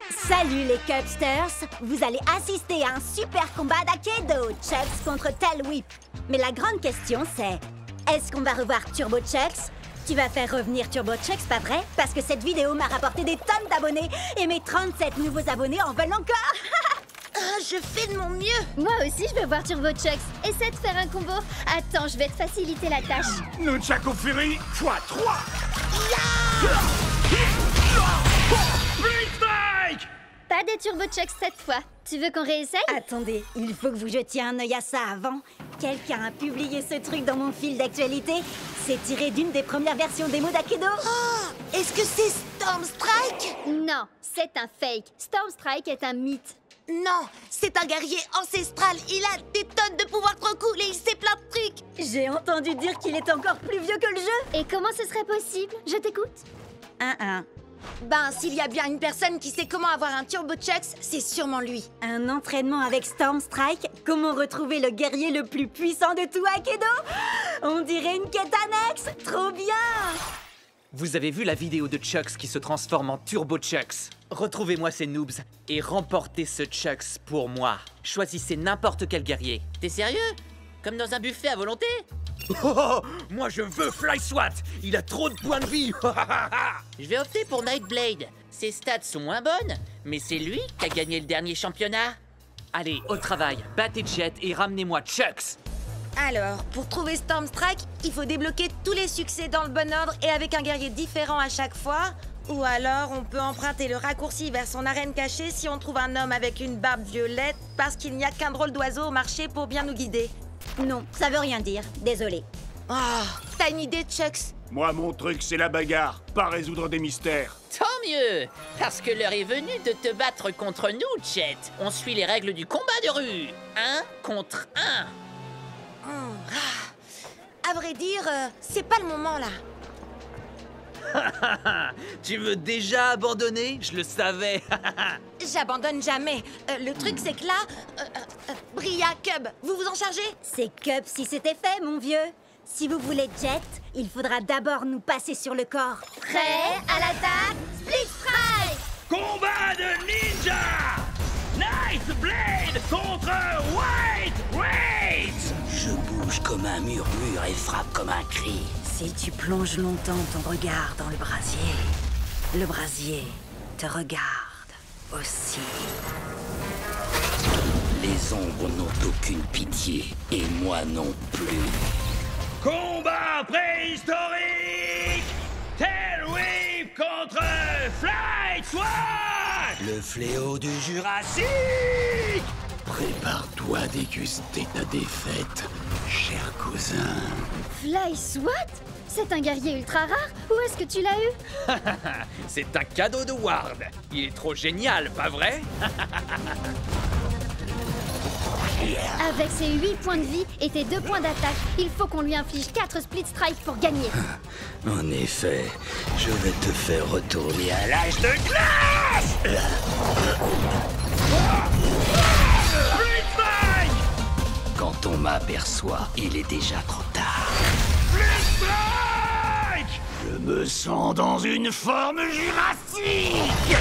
Salut les Cubsters! Vous allez assister à un super combat d'Akedo, Chucks contre Tail Whip. Mais la grande question c'est, est-ce qu'on va revoir Turbo Chucks? Tu vas faire revenir Turbo Chucks, pas vrai? Parce que cette vidéo m'a rapporté des tonnes d'abonnés et mes 37 nouveaux abonnés en veulent encore! Je fais de mon mieux! Moi aussi, je veux voir Turbo Chucks. Essaie de faire un combo. Attends, je vais te faciliter la tâche. Nunchaku Fury x3. Blade Strike! Pas des Turbo Chucks cette fois. Tu veux qu'on réessaye? Attendez, il faut que vous jetiez un œil à ça avant. Quelqu'un a publié ce truc dans mon fil d'actualité. C'est tiré d'une des premières versions démo d'Akedo. Oh, est-ce que c'est Storm Strike? Non, c'est un fake. Storm Strike est un mythe. Non, c'est un guerrier ancestral. Il a des tonnes de pouvoirs trop cool et il sait plein de trucs. J'ai entendu dire qu'il est encore plus vieux que le jeu. Et comment ce serait possible? Je t'écoute. Ben, s'il y a bien une personne qui sait comment avoir un Turbo Chucks, c'est sûrement lui. Un entraînement avec Storm Strike? Comment retrouver le guerrier le plus puissant de tout Akedo? On dirait une quête annexe. Trop bien! Vous avez vu la vidéo de Chucks qui se transforme en Turbo Chucks? Retrouvez-moi ces noobs et remportez ce Chucks pour moi. Choisissez n'importe quel guerrier. T'es sérieux? Comme dans un buffet à volonté? Oh, moi je veux Fly Swat. Il a trop de points de vie. Je vais opter pour Nightblade. Ses stats sont moins bonnes, mais c'est lui qui a gagné le dernier championnat. Allez, au travail. Battez Jet et ramenez-moi Chucks. Alors, pour trouver Storm Strike, il faut débloquer tous les succès dans le bon ordre et avec un guerrier différent à chaque fois. Ou alors, on peut emprunter le raccourci vers son arène cachée si on trouve un homme avec une barbe violette parce qu'il n'y a qu'un drôle d'oiseau au marché pour bien nous guider. Non, ça veut rien dire. Désolé. Oh, t'as une idée, Chucks? Moi, mon truc, c'est la bagarre, pas résoudre des mystères. Tant mieux, parce que l'heure est venue de te battre contre nous, Jet. On suit les règles du combat de rue. 1 contre 1. À vrai dire, c'est pas le moment là. Tu veux déjà abandonner? Je le savais. J'abandonne jamais. Le truc, c'est que là... Bria, Cub, vous vous en chargez? C'est Cub si c'était fait, mon vieux. Si vous voulez Jet, il faudra d'abord nous passer sur le corps. Prêt à l'attaque? Split Strike! Combat de ninja! Nightblade contre White Rage! Je bouge comme un murmure et frappe comme un cri. Si tu plonges longtemps ton regard dans le brasier te regarde aussi. Les ombres n'ont aucune pitié, et moi non plus. Combat préhistorique! Tail Whip contre Fly Swat! Le fléau du Jurassique! Prépare-toi à déguster ta défaite, cher cousin. Fly Swat? C'est un guerrier ultra rare? Où est-ce que tu l'as eu? C'est un cadeau de Ward. Il est trop génial, pas vrai? Avec ses 8 points de vie et tes 2 points d'attaque, il faut qu'on lui inflige 4 split strikes pour gagner. En effet, je vais te faire retourner à l'âge de glace! Blade Strike! Quand on m'aperçoit, il est déjà trop tard. Blade Strike! Je me sens dans une forme jurassique!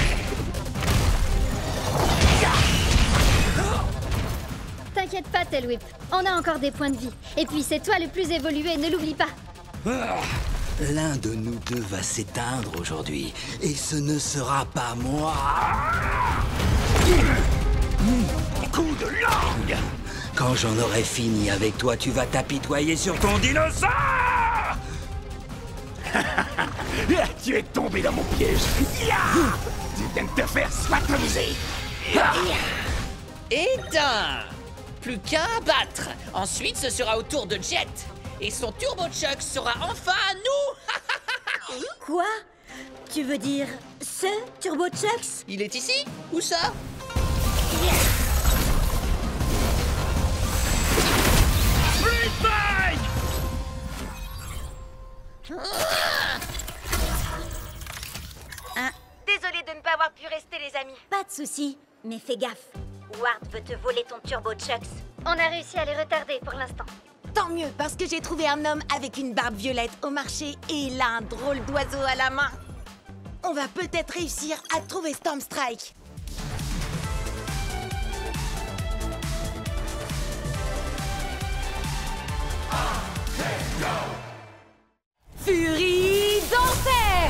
T'inquiète pas, Tail Whip, on a encore des points de vie. Et puis c'est toi le plus évolué, ne l'oublie pas. L'un de nous deux va s'éteindre aujourd'hui, et ce ne sera pas moi. Coup de langue! Quand j'en aurai fini avec toi, tu vas t'apitoyer sur ton dinosaure! Tu es tombé dans mon piège! Tu viens de te faire swatomiser! Éteint! Plus qu'un à battre. Ensuite, ce sera au tour de Jet. Et son Turbo Chucks sera enfin à nous. Quoi? Tu veux dire ce Turbo Chucks? Il est ici? Où ça? Blade Strike! Désolée de ne pas avoir pu rester, les amis. Pas de souci, mais fais gaffe. Ward veut te voler ton Turbo Chucks. On a réussi à les retarder pour l'instant. Tant mieux, parce que j'ai trouvé un homme avec une barbe violette au marché et il a un drôle d'oiseau à la main. On va peut-être réussir à trouver Storm Strike. Furie d'enfer!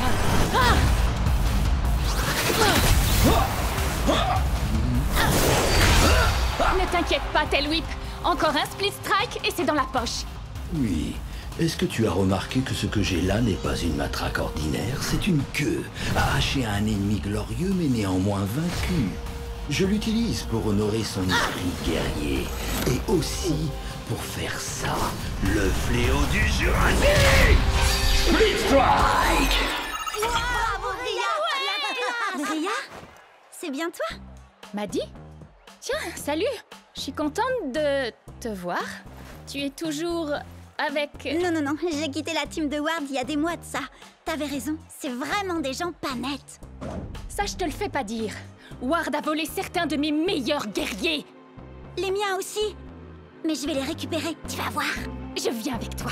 Ne t'inquiète pas, Tailwhip. Encore un split strike et c'est dans la poche. Oui. Est-ce que tu as remarqué que ce que j'ai là n'est pas une matraque ordinaire? C'est une queue, arrachée à un ennemi glorieux mais néanmoins vaincu. Je l'utilise pour honorer son esprit guerrier. Et aussi pour faire ça, le fléau du Jurassique! Split Strike! Bravo, Bria! Bria? C'est bien toi? Maddie? Tiens, salut! Je suis contente de te voir. Tu es toujours avec... Non, j'ai quitté la team de Ward il y a des mois de ça. T'avais raison, c'est vraiment des gens pas nets. Ça, je te le fais pas dire. Ward a volé certains de mes meilleurs guerriers. Les miens aussi. Mais je vais les récupérer, tu vas voir. Je viens avec toi.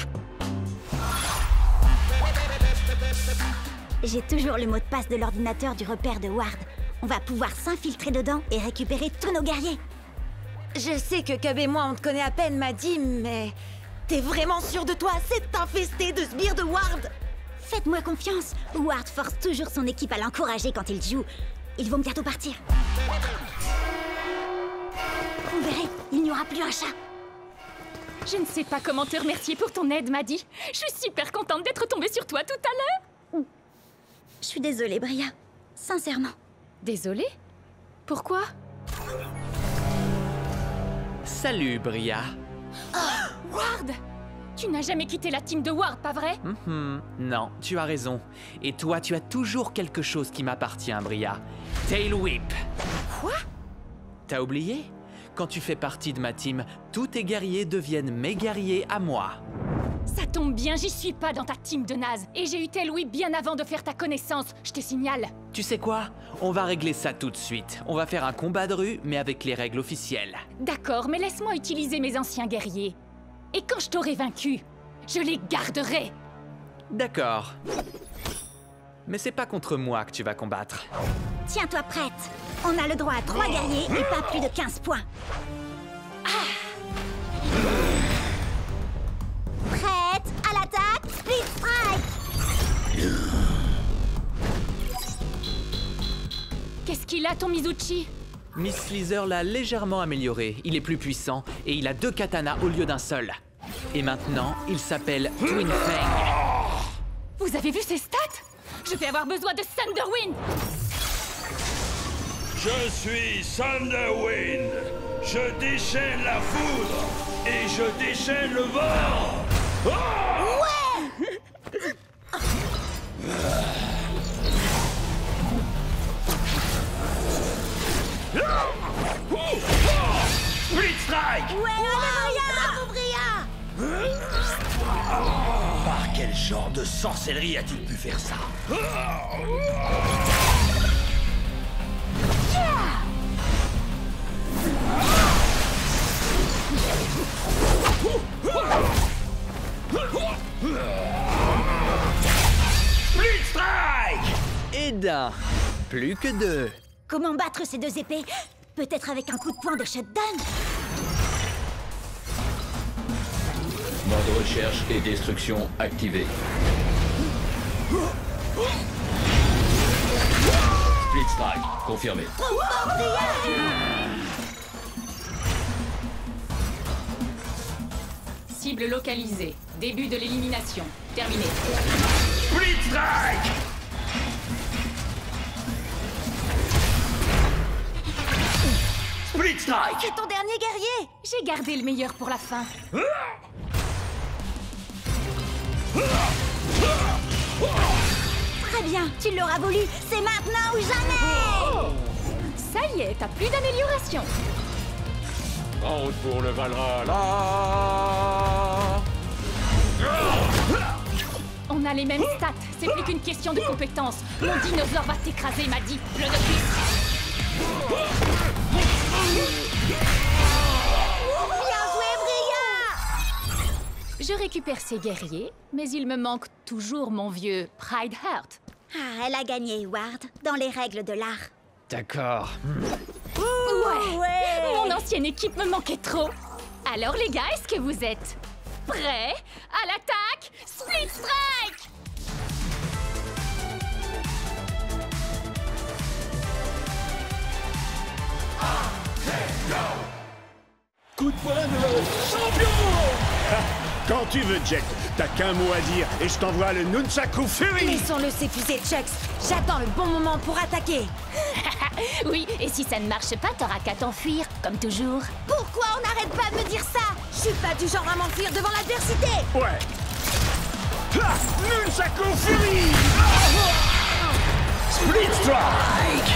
J'ai toujours le mot de passe de l'ordinateur du repère de Ward. On va pouvoir s'infiltrer dedans et récupérer tous nos guerriers. Je sais que Cub et moi on te connaît à peine, Maddie, mais... T'es vraiment sûre de toi? C'est infesté de sbires de Ward! Faites-moi confiance. Ward force toujours son équipe à l'encourager quand il joue. Ils vont bientôt partir. Vous verrez, il n'y aura plus un chat. Je ne sais pas comment te remercier pour ton aide, Maddie. Je suis super contente d'être tombée sur toi tout à l'heure. Je suis désolée, Bria. Sincèrement. Désolée? Pourquoi? Salut, Bria. Ward! Tu n'as jamais quitté la team de Ward, pas vrai? Non, tu as raison. Et toi, tu as toujours quelque chose qui m'appartient, Bria. Tailwhip. Quoi? T'as oublié? Quand tu fais partie de ma team, tous tes guerriers deviennent mes guerriers à moi. Ça tombe bien, j'y suis pas dans ta team de naze. Et j'ai eu Tailwhip bien avant de faire ta connaissance, je te signale. Tu sais quoi? On va régler ça tout de suite. On va faire un combat de rue, mais avec les règles officielles. D'accord, mais laisse-moi utiliser mes anciens guerriers. Et quand je t'aurai vaincu, je les garderai. D'accord. Mais c'est pas contre moi que tu vas combattre. Tiens-toi prête. On a le droit à 3 guerriers et pas plus de 15 points. Prête à l'attaque, Split Strike. Qu'est-ce qu'il a, ton Mizuchi? Miss Sleazer l'a légèrement amélioré. Il est plus puissant et il a 2 katanas au lieu d'un seul. Et maintenant, il s'appelle Twin Fang. Vous avez vu ses stats? Je vais avoir besoin de Thunderwind. Je suis Thunderwind. Je déchaîne la foudre et je déchaîne le vent. Split Strike! Bravo, Bria. Par quel genre de sorcellerie a-t-il pu faire ça? Split Strike! Et d'un. Plus que 2. Comment battre ces 2 épées? Peut-être avec un coup de poing de shutdown? Mode recherche et destruction activé. Split Strike, confirmé. Cible localisée. Début de l'élimination. Terminé. Split Strike! Split Strike! C'est ton dernier guerrier! J'ai gardé le meilleur pour la fin. Très bien, tu l'auras voulu. C'est maintenant ou jamais. Ça y est, t'as plus d'amélioration. En route pour le Valhalla. On a les mêmes stats, c'est plus qu'une question de compétence. Mon dinosaure va t'écraser, m'a dit. Le de Bien joué, Bria. Je récupère ces guerriers, mais il me manque toujours mon vieux Pride Heart. Ah, elle a gagné, Ward, dans les règles de l'art. D'accord. Ouais. Mon ancienne équipe me manquait trop. Alors les gars, est-ce que vous êtes prêts à l'attaque? Split Strike! Coup de poing de champion. Quand tu veux, Jet, t'as qu'un mot à dire et je t'envoie le Nunchaku Fury. Laissons-le s'épuiser, Chucks. J'attends le bon moment pour attaquer. Oui, et si ça ne marche pas, t'auras qu'à t'enfuir, comme toujours. Pourquoi on n'arrête pas de me dire ça? Je suis pas du genre à m'enfuir devant l'adversité. Ouais. Ha! Nunchaku Fury. Split Strike.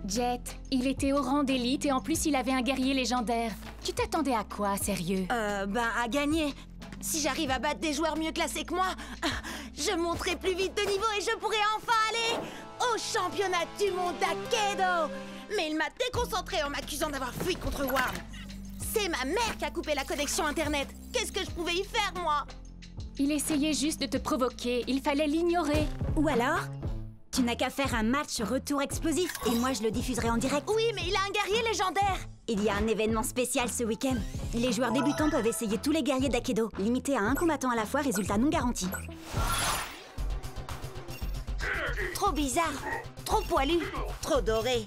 Jet, il était au rang d'élite et en plus il avait un guerrier légendaire. Tu t'attendais à quoi, sérieux? À gagner. Si j'arrive à battre des joueurs mieux classés que moi, je monterai plus vite de niveau et je pourrai enfin aller au championnat du monde d'Akedo. Mais il m'a déconcentré en m'accusant d'avoir fui contre Worm. C'est ma mère qui a coupé la connexion internet. Qu'est-ce que je pouvais y faire, moi? Il essayait juste de te provoquer, il fallait l'ignorer. Ou alors, tu n'as qu'à faire un match retour explosif et moi je le diffuserai en direct. Oui, mais il a un guerrier légendaire. Il y a un événement spécial ce week-end. Les joueurs débutants peuvent essayer tous les guerriers d'Akedo, limité à un combattant à la fois, résultat non garanti. Trop bizarre, trop poilu, trop doré.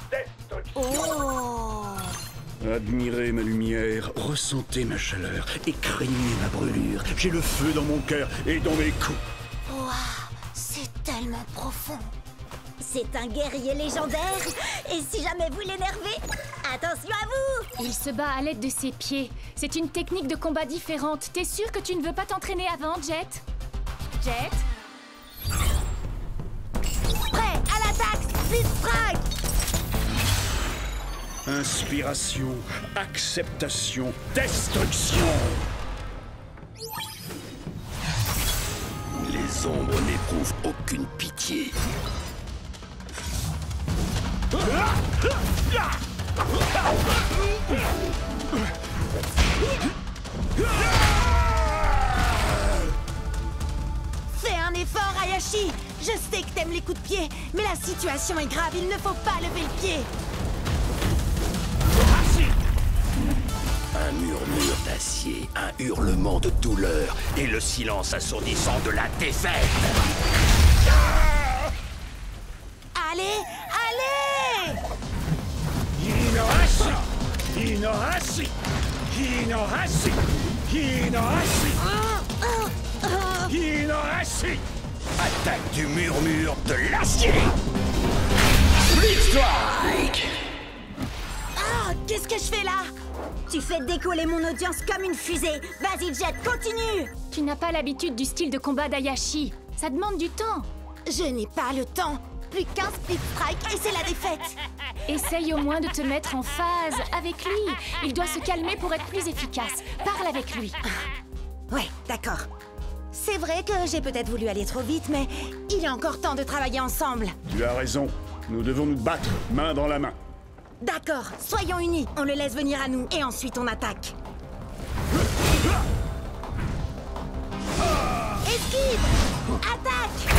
Oh! Admirez ma lumière, ressentez ma chaleur et craignez ma brûlure. J'ai le feu dans mon cœur et dans mes coups. Waouh, c'est tellement profond. C'est un guerrier légendaire. Et si jamais vous l'énervez, attention à vous! Il se bat à l'aide de ses pieds. C'est une technique de combat différente. T'es sûr que tu ne veux pas t'entraîner avant, Jet? Jet? Prêt à l'attaque, Split Strike! Inspiration, acceptation, destruction. Les ombres n'éprouvent aucune pitié. Fais un effort, Hayashi. Je sais que t'aimes les coups de pied, mais la situation est grave, il ne faut pas lever le pied. Un murmure d'acier, un hurlement de douleur et le silence assourdissant de la défaite. Allez, allez! Hinohashi! Hinohashi! Hinohashi! Hinohashi! Hinohashi! Attaque du murmure de l'acier. Split Strike. Ah, qu'est-ce que je fais là? Tu fais décoller mon audience comme une fusée. Vas-y, Jet, continue! Tu n'as pas l'habitude du style de combat d'Hayashi. Ça demande du temps. Je n'ai pas le temps. Plus qu'un Split Strike et c'est la défaite. Essaye au moins de te mettre en phase avec lui. Il doit se calmer pour être plus efficace. Parle avec lui. Ouais, d'accord. C'est vrai que j'ai peut-être voulu aller trop vite, mais il est encore temps de travailler ensemble. Tu as raison. Nous devons nous battre, main dans la main. D'accord, soyons unis. On le laisse venir à nous et ensuite on attaque. Esquive! Attaque!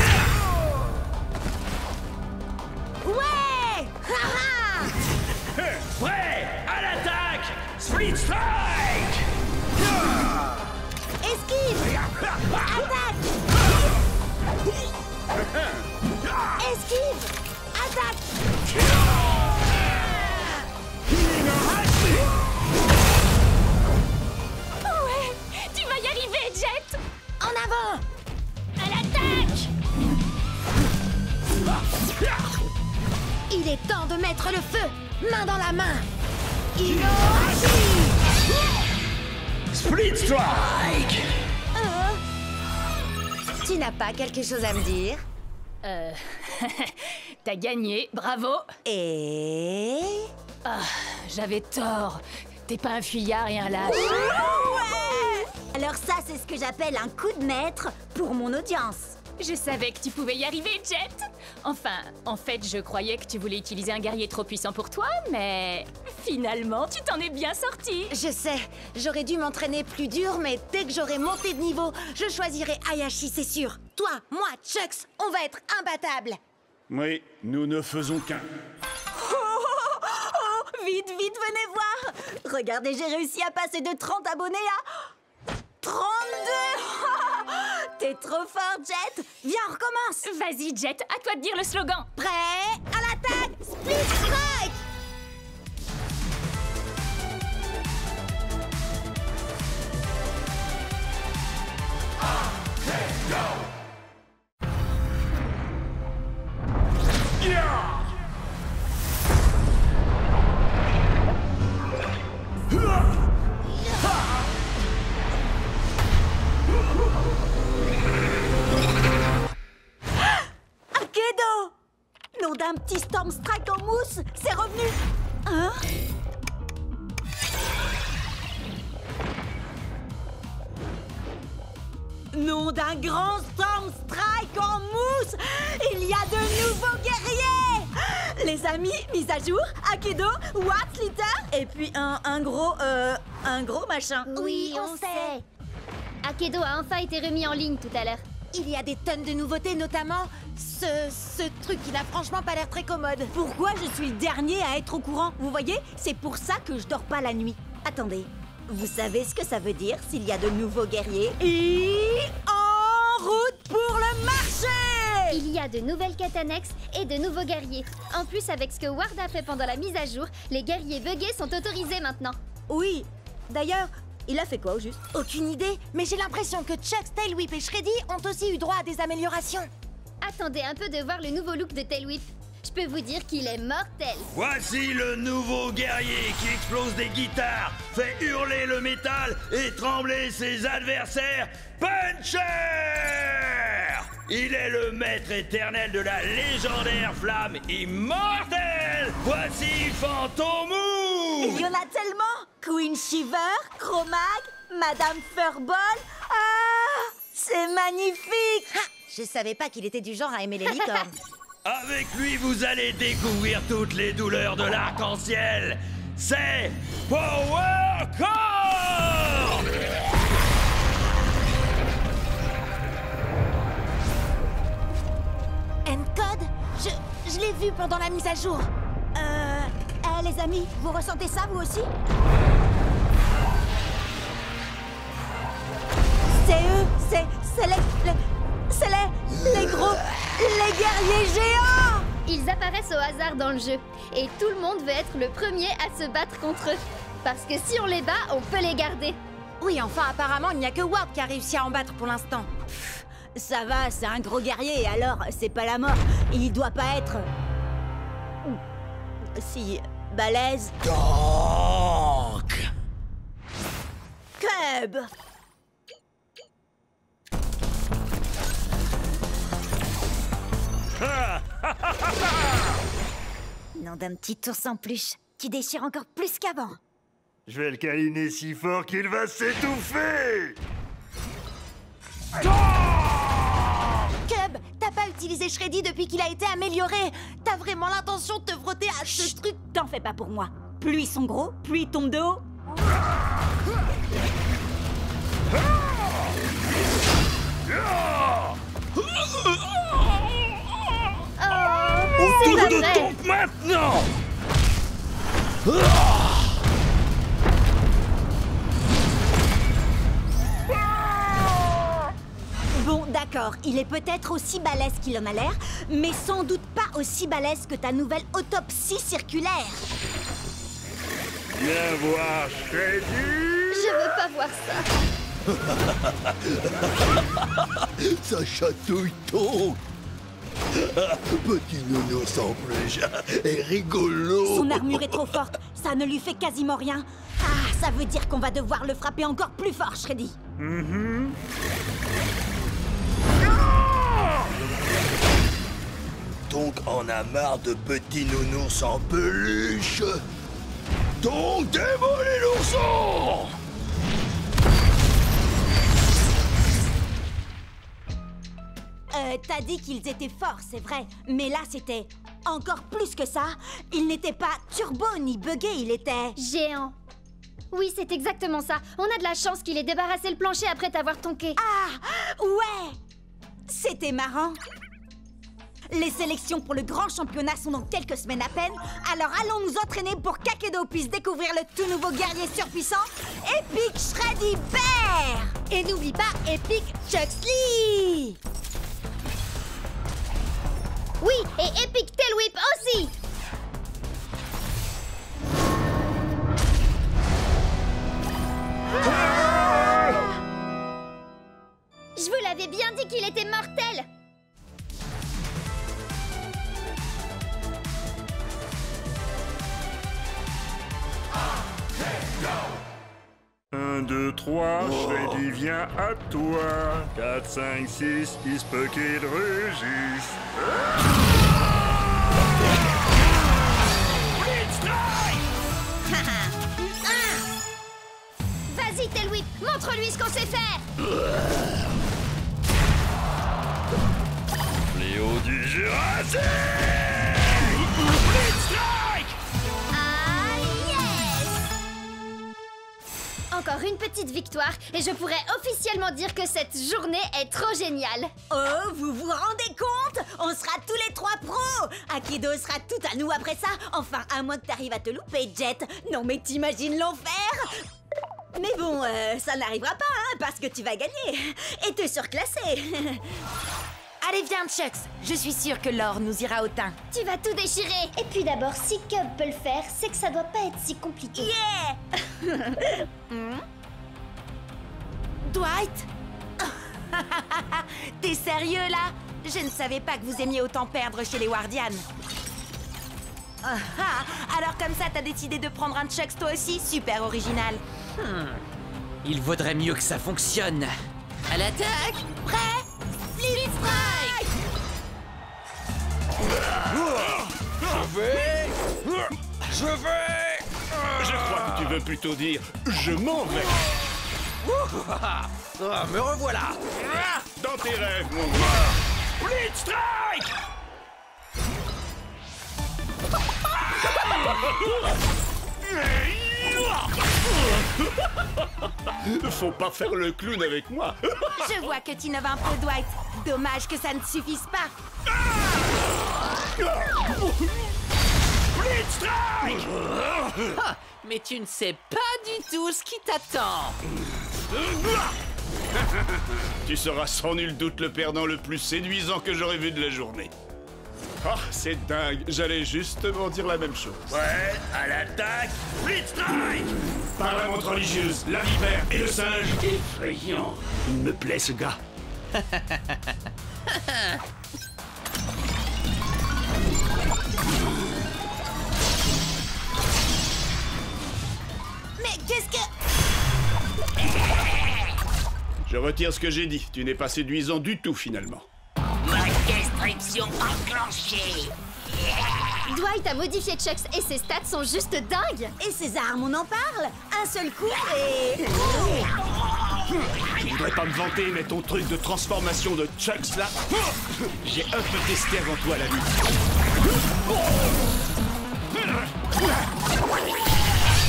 Ouais! Haha! Prêt à l'attaque! Split Strike! Esquive! Attaque! Esquive! Attaque! Ouais! Tu vas y arriver, Jet! En avant! À l'attaque! Il est temps de mettre le feu! Main dans la main! Inohashi! Split Strike. Tu n'as pas quelque chose à me dire? T'as gagné, bravo! Et... Ah, j'avais tort. T'es pas un fuyard et un lâche. Ouais! Alors ça, c'est ce que j'appelle un coup de maître pour mon audience. Je savais que tu pouvais y arriver, Jet. Enfin, en fait, je croyais que tu voulais utiliser un guerrier trop puissant pour toi, mais finalement, tu t'en es bien sorti. Je sais, j'aurais dû m'entraîner plus dur, mais dès que j'aurai monté de niveau, je choisirai Hayashi, c'est sûr. Toi, moi, Chucks, on va être imbattables. Oui, nous ne faisons qu'un. Vite, vite, venez voir! Regardez, j'ai réussi à passer de 30 abonnés à 32! T'es trop fort, Jet! Viens, on recommence! Vas-y, Jet, à toi de dire le slogan. Prêt à l'attaque! Split Strike! Akedo! Nom d'un petit Storm Strike en mousse, c'est revenu! Hein? Nom d'un grand Storm Strike en mousse! Il y a de nouveaux guerriers! Les amis, mise à jour, Akedo, Watts, Litter, et puis un gros machin. Oui, on sait. Akedo a enfin été remis en ligne tout à l'heure. Il y a des tonnes de nouveautés, notamment ce truc qui n'a franchement pas l'air très commode. Pourquoi je suis le dernier à être au courant? Vous voyez, c'est pour ça que je dors pas la nuit. Attendez, vous savez ce que ça veut dire s'il y a de nouveaux guerriers? Et en route pour le marché! Il y a de nouvelles quêtes annexes et de nouveaux guerriers. En plus, avec ce que Ward a fait pendant la mise à jour, les guerriers buggés sont autorisés maintenant. Oui, d'ailleurs, il a fait quoi au juste? Aucune idée, mais j'ai l'impression que Chucks, Tailwhip et Shreddy ont aussi eu droit à des améliorations. Attendez un peu de voir le nouveau look de Tailwhip. Je peux vous dire qu'il est mortel. Voici le nouveau guerrier qui explose des guitares, fait hurler le métal et trembler ses adversaires, Puncher! Il est le maître éternel de la légendaire flamme immortelle. Voici Fantomou! Il y en a tellement! Queen Shiver, Chromag, Madame Furball. Ah! C'est magnifique! Ha! Je savais pas qu'il était du genre à aimer les licornes. Avec lui, vous allez découvrir toutes les douleurs de l'arc-en-ciel. C'est Power Core! Encode? Je l'ai vu pendant la mise à jour. Les amis, vous ressentez ça vous aussi? C'est eux, c'est les gros, les guerriers géants! Ils apparaissent au hasard dans le jeu, et tout le monde veut être le premier à se battre contre eux. Parce que si on les bat, on peut les garder. Oui, enfin, apparemment, il n'y a que Ward qui a réussi à en battre pour l'instant. Ça va, c'est un gros guerrier, alors c'est pas la mort. Il doit pas être... si... balèze. Donc Cub! Nom d'un petit ours en peluche qui déchire encore plus qu'avant. Je vais le câliner si fort qu'il va s'étouffer. Cub, t'as pas utilisé Shreddy depuis qu'il a été amélioré. T'as vraiment l'intention de te frotter à ce truc? T'en fais pas pour moi. Plus ils sont gros, plus ils tombent de haut. C'est pas Autour de vrai. donc maintenant. Bon, d'accord, il est peut-être aussi balèze qu'il en a l'air, mais sans doute pas aussi balèze que ta nouvelle autopsie circulaire. Viens voir Shreddy. Je veux pas voir ça. ça chatouille donc. Petit nounours en peluche est rigolo. Son armure est trop forte, ça ne lui fait quasiment rien. Ah, ça veut dire qu'on va devoir le frapper encore plus fort, Shreddy. Donc on a marre de petits nounours en peluche. Donc démolis l'ourson. T'as dit qu'ils étaient forts, c'est vrai. Mais là, c'était encore plus que ça. Il n'était pas turbo ni buggé, il était... Géant. Oui, c'est exactement ça. On a de la chance qu'il ait débarrassé le plancher après t'avoir tonké. Ah, ouais. C'était marrant. Les sélections pour le grand championnat sont dans quelques semaines à peine. Alors allons nous entraîner pour qu'Akedo puisse découvrir le tout nouveau guerrier surpuissant, Epic Shreddy Bear. Et n'oublie pas Epic Chuxley. Oui, et Epic Tailwhip aussi. 2, 3, Freddy vient à toi. 4, 5, 6, il se peut qu'il rugisse. Vas-y, Tail Whip, montre-lui ce qu'on sait faire. Léo du Jurassique. Ah, yes! Encore une petite victoire et je pourrais officiellement dire que cette journée est trop géniale. Oh, vous vous rendez compte? On sera tous les 3 pros! Akido sera tout à nous après ça. Enfin, à moins que t'arrives à te louper, Jet. Non mais t'imagines l'enfer? Mais bon, ça n'arrivera pas, hein, parce que tu vas gagner et te surclasser. Allez, viens, Chucks. Je suis sûre que l'or nous ira au teint. Tu vas tout déchirer. Et puis d'abord, si Cub peut le faire, c'est que ça doit pas être si compliqué. Yeah! Dwight? T'es sérieux, là? Je ne savais pas que vous aimiez autant perdre chez les Wardians. Alors comme ça, t'as décidé de prendre un Chucks toi aussi? Super original. Il vaudrait mieux que ça fonctionne. À l'attaque. Prêt? Split Strike! Je crois que tu veux plutôt dire je m'en vais. Me revoilà. Dans tes rêves, mon gars. Split Strike. Faut pas faire le clown avec moi. Je vois que tu innoves un peu, Dwight. Dommage que ça ne suffise pas. Split Strike. Ah, mais tu ne sais pas du tout ce qui t'attend. Tu seras sans nul doute le perdant le plus séduisant que j'aurais vu de la journée. Ah, c'est dingue, j'allais justement dire la même chose. Ouais, à l'attaque. Split Strike. Par la montre religieuse, la vipère et le singe. Effrayant. Il me plaît ce gars. Mais qu'est-ce que... Je retire ce que j'ai dit, tu n'es pas séduisant du tout finalement. Mode destruction enclenchée. Dwight a modifié Chucks et ses stats sont juste dingues. Et ses armes, on en parle? Un seul coup et... Je voudrais pas me vanter, mais ton truc de transformation de Chucks là, j'ai un peu testé avant toi la vie.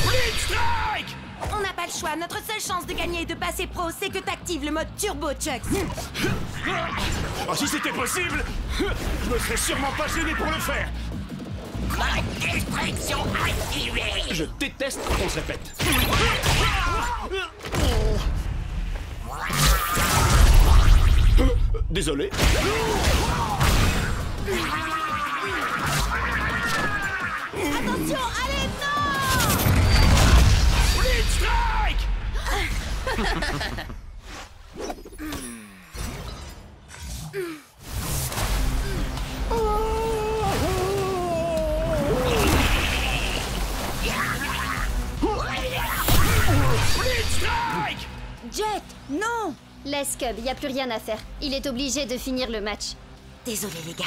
Split Strike. On n'a pas le choix. Notre seule chance de gagner et de passer pro, c'est que t'actives le mode Turbo Chucks. Oh, si c'était possible, je me serais sûrement pas gêné pour le faire. Mode destruction activée. Je déteste quand on se répète. Désolé. Attention, allez, non! Split Strike. Split Strike. Jet, non! Laisse Cub, y a plus rien à faire. Il est obligé de finir le match. Désolé, les gars.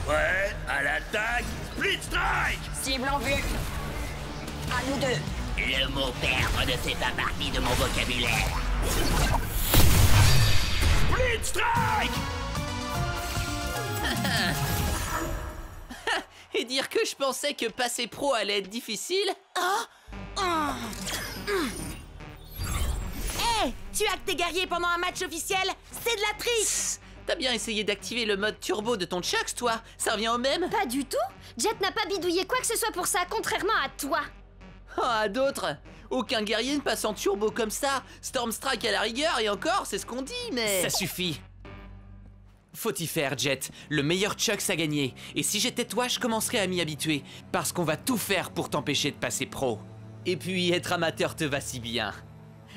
Ouais, à l'attaque. Split Strike. Cible en vue. À nous deux. Le mot perdre ne fait pas partie de mon vocabulaire. Split Strike. Et dire que je pensais que passer pro allait être difficile? Hé, tu hackes tes guerriers pendant un match officiel? C'est de la triche. T'as bien essayé d'activer le mode turbo de ton Chucks, toi? Ça revient au même? Pas du tout. Jet n'a pas bidouillé quoi que ce soit pour ça, contrairement à toi. Oh, à d'autres! Aucun guerrier ne passe en turbo comme ça! Storm Strike à la rigueur, et encore, c'est ce qu'on dit, mais... Ça suffit! Faut y faire, Jet. Le meilleur Chucks a gagné. Et si j'étais toi, je commencerais à m'y habituer. Parce qu'on va tout faire pour t'empêcher de passer pro. Et puis, être amateur te va si bien.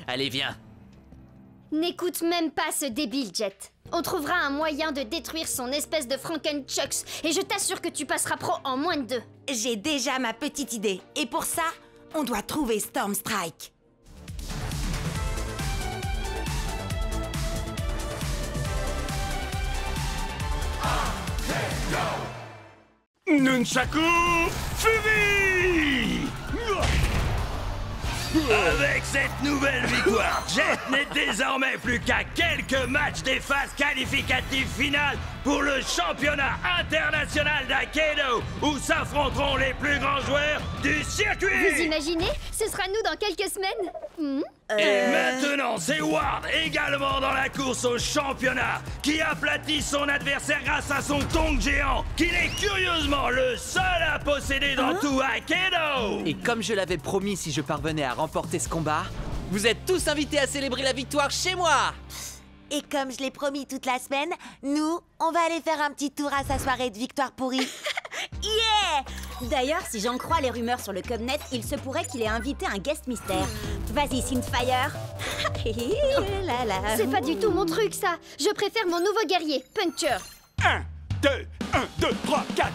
Allez, viens. N'écoute même pas ce débile, Jet. On trouvera un moyen de détruire son espèce de Franken-Chucks. Et je t'assure que tu passeras pro en moins de 2. J'ai déjà ma petite idée. Et pour ça, on doit trouver Storm Strike. Nunchaku Fury! Avec cette nouvelle victoire, Jet n'est désormais plus qu'à quelques matchs des phases qualificatives finales pour le championnat international d'Aikido, où s'affronteront les plus grands joueurs du circuit. Vous imaginez? Ce sera nous dans quelques semaines. Et maintenant, c'est Ward, également dans la course au championnat, qui aplatit son adversaire grâce à son tong géant, qu'il est curieusement le seul à posséder dans tout Aikido. Et comme je l'avais promis, si je parvenais à remporter ce combat, vous êtes tous invités à célébrer la victoire chez moi. Et comme je l'ai promis toute la semaine, nous, on va aller faire un petit tour à sa soirée de victoire pourrie. Yeah! D'ailleurs, si j'en crois les rumeurs sur le Cubnet, il se pourrait qu'il ait invité un guest mystère. Vas-y, Synthfire. C'est pas du tout mon truc, ça. Je préfère mon nouveau guerrier, Puncture. 1, 2, 3, 4,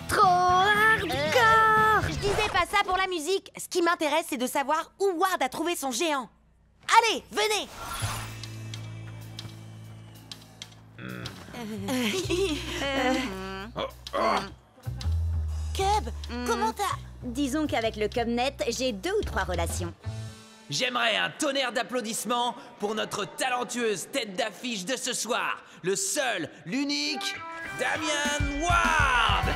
Trop hardcore. Je disais pas ça pour la musique. Ce qui m'intéresse, c'est de savoir où Ward a trouvé son géant. Allez, venez! Cub, comment t'as... Disons qu'avec le Cubnet, j'ai 2 ou 3 relations. J'aimerais un tonnerre d'applaudissements pour notre talentueuse tête d'affiche de ce soir, le seul, l'unique, Damian Ward.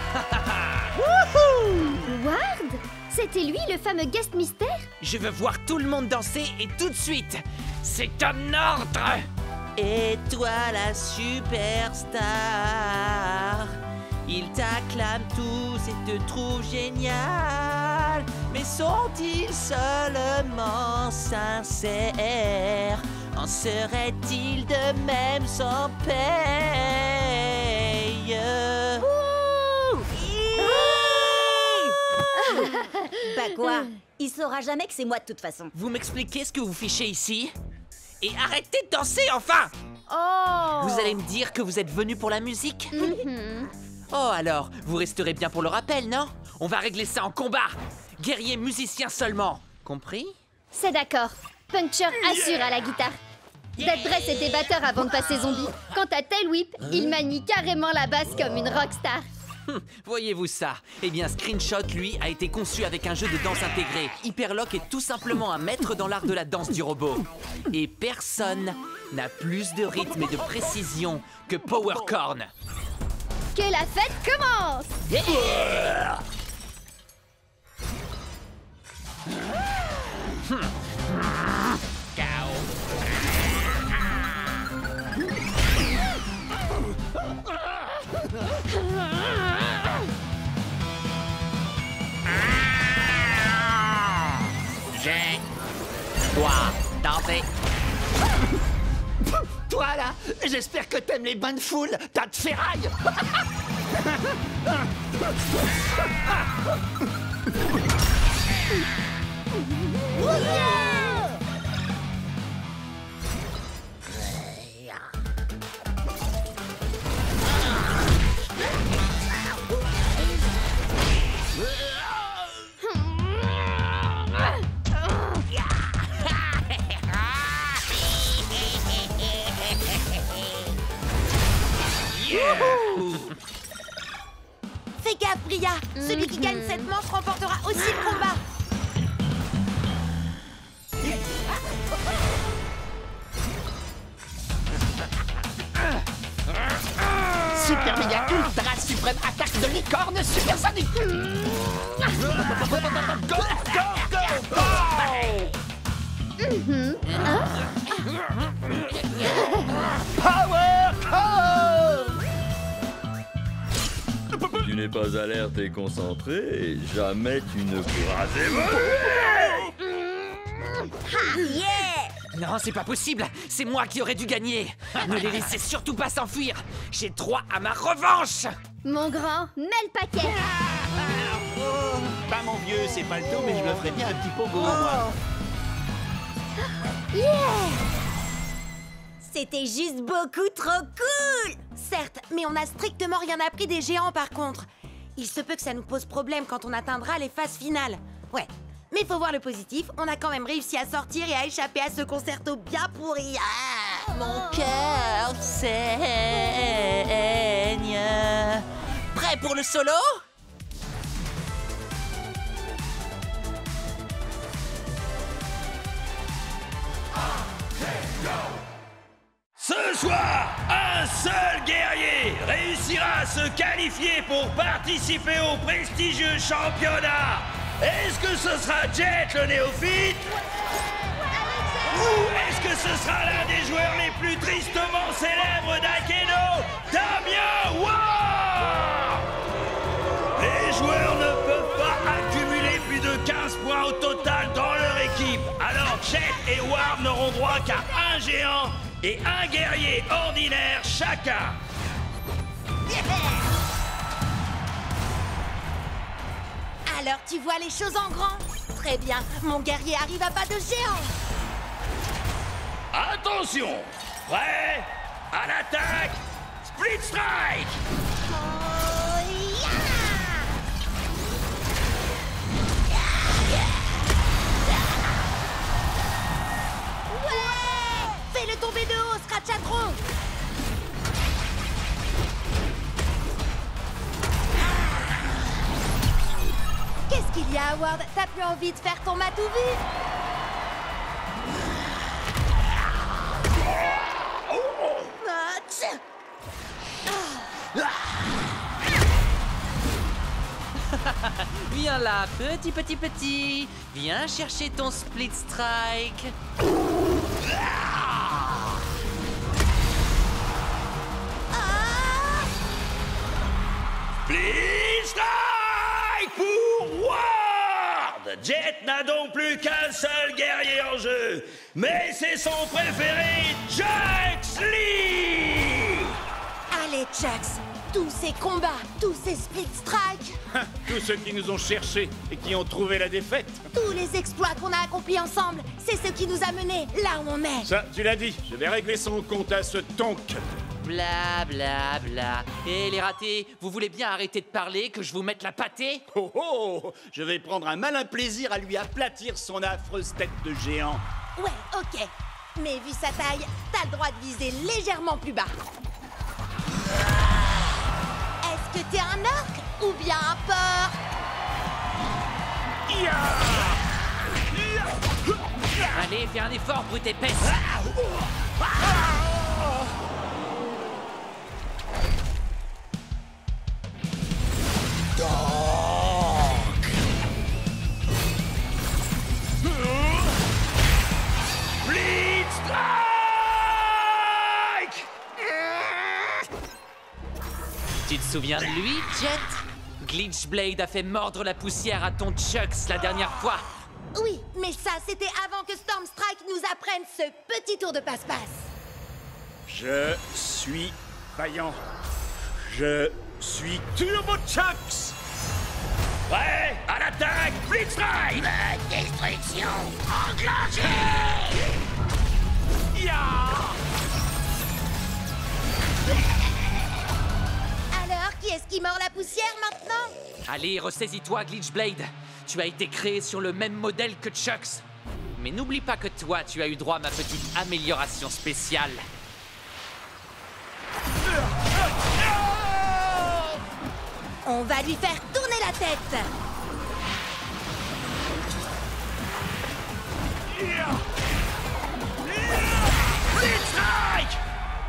Ward? C'était lui, le fameux guest mystère? Je veux voir tout le monde danser et tout de suite. C'est un ordre. Et toi la superstar, ils t'acclament tous et te trouvent génial. Mais sont-ils seulement sincères? En serait-il de même sans paye? Bah quoi? Il saura jamais que c'est moi de toute façon. Vous m'expliquez ce que vous fichez ici? Et arrêtez de danser enfin! Oh! Vous allez me dire que vous êtes venu pour la musique? Oh alors, vous resterez bien pour le rappel, non? On va régler ça en combat! Guerrier musicien seulement! Compris? C'est d'accord. Puncture assure à la guitare. Dead Dress était batteur avant de passer zombie. Quant à Tail Whip, il manie carrément la basse comme une rockstar. Voyez-vous ça? Eh bien, Screenshot, lui, a été conçu avec un jeu de danse intégré. Hyperlock est tout simplement un maître dans l'art de la danse du robot. Et personne n'a plus de rythme et de précision que Powercorn. Que la fête commence! J'ai... Toi, danser. Toi là, j'espère que t'aimes les bains de foule, tas de ferraille. Fais gaffe, Bria. Celui qui gagne cette manche remportera aussi le combat. Super méga ultra suprême attaque de licorne supersonique. Go, go, go, Power Core. Tu n'es pas alerte et concentré, jamais tu ne pourras évoluer. Non, c'est pas possible. C'est moi qui aurais dû gagner. Ne les laissez surtout pas s'enfuir. J'ai droit à ma revanche. Mon grand, mets le paquet. Bah mon vieux, c'est pas le tout, mais je me ferais bien un petit pogo, moi. C'était juste beaucoup trop cool! Certes, mais on n'a strictement rien appris des géants par contre. Il se peut que ça nous pose problème quand on atteindra les phases finales. Ouais, mais faut voir le positif, on a quand même réussi à sortir et à échapper à ce concerto bien pourri. Mon cœur saigne pour le solo? Ce soir, un seul guerrier réussira à se qualifier pour participer au prestigieux championnat. Est-ce que ce sera Jet le néophyte? Ou est-ce que ce sera l'un des joueurs les plus tristement célèbres d'Akedo, Damien Ward? Les joueurs ne peuvent pas accumuler plus de 15 points au total dans leur équipe. Alors Jet et Ward n'auront droit qu'à un géant et un guerrier ordinaire chacun. Alors tu vois les choses en grand? Très bien, mon guerrier arrive à pas de géant. Attention! Prêt? À l'attaque! Split Strike! Ouais! Fais-le tomber de haut, Scratchatron! Qu'est-ce qu'il y a, Howard? T'as plus envie de faire ton matou vu? Viens là, petit. Viens chercher ton Split Strike. Split Strike pour Ward! Jet n'a donc plus qu'un seul guerrier en jeu, mais c'est son préféré, Chucks Lee! Allez, Chucks! Tous ces combats, tous ces split strikes, Tous ceux qui nous ont cherchés et qui ont trouvé la défaite. tous les exploits qu'on a accomplis ensemble, c'est ce qui nous a menés là où on est. Ça, tu l'as dit, je vais régler son compte à ce tonk. Bla bla bla. Et les ratés, vous voulez bien arrêter de parler, que je vous mette la pâtée? Oh oh, je vais prendre un malin plaisir à lui aplatir son affreuse tête de géant. Ouais, ok. Mais vu sa taille, t'as le droit de viser légèrement plus bas. Est-ce que t'es un orc ou bien un porc? Allez, fais un effort, brute épaisse. Split Strike! Tu te souviens de lui, Jet? Glitchblade a fait mordre la poussière à ton Chucks la dernière fois. Oui, mais ça, c'était avant que Stormstrike nous apprenne ce petit tour de passe-passe. Je suis vaillant. Je suis Turbo Chucks. Prêt? À l'attaque! Split Strike! Destruction enclenchée! Alors, qui est-ce qui mord la poussière maintenant? Allez, ressaisis-toi, Glitchblade. Tu as été créé sur le même modèle que Chucks. Mais n'oublie pas que toi, tu as eu droit à ma petite amélioration spéciale. On va lui faire tourner la tête. Split Strike!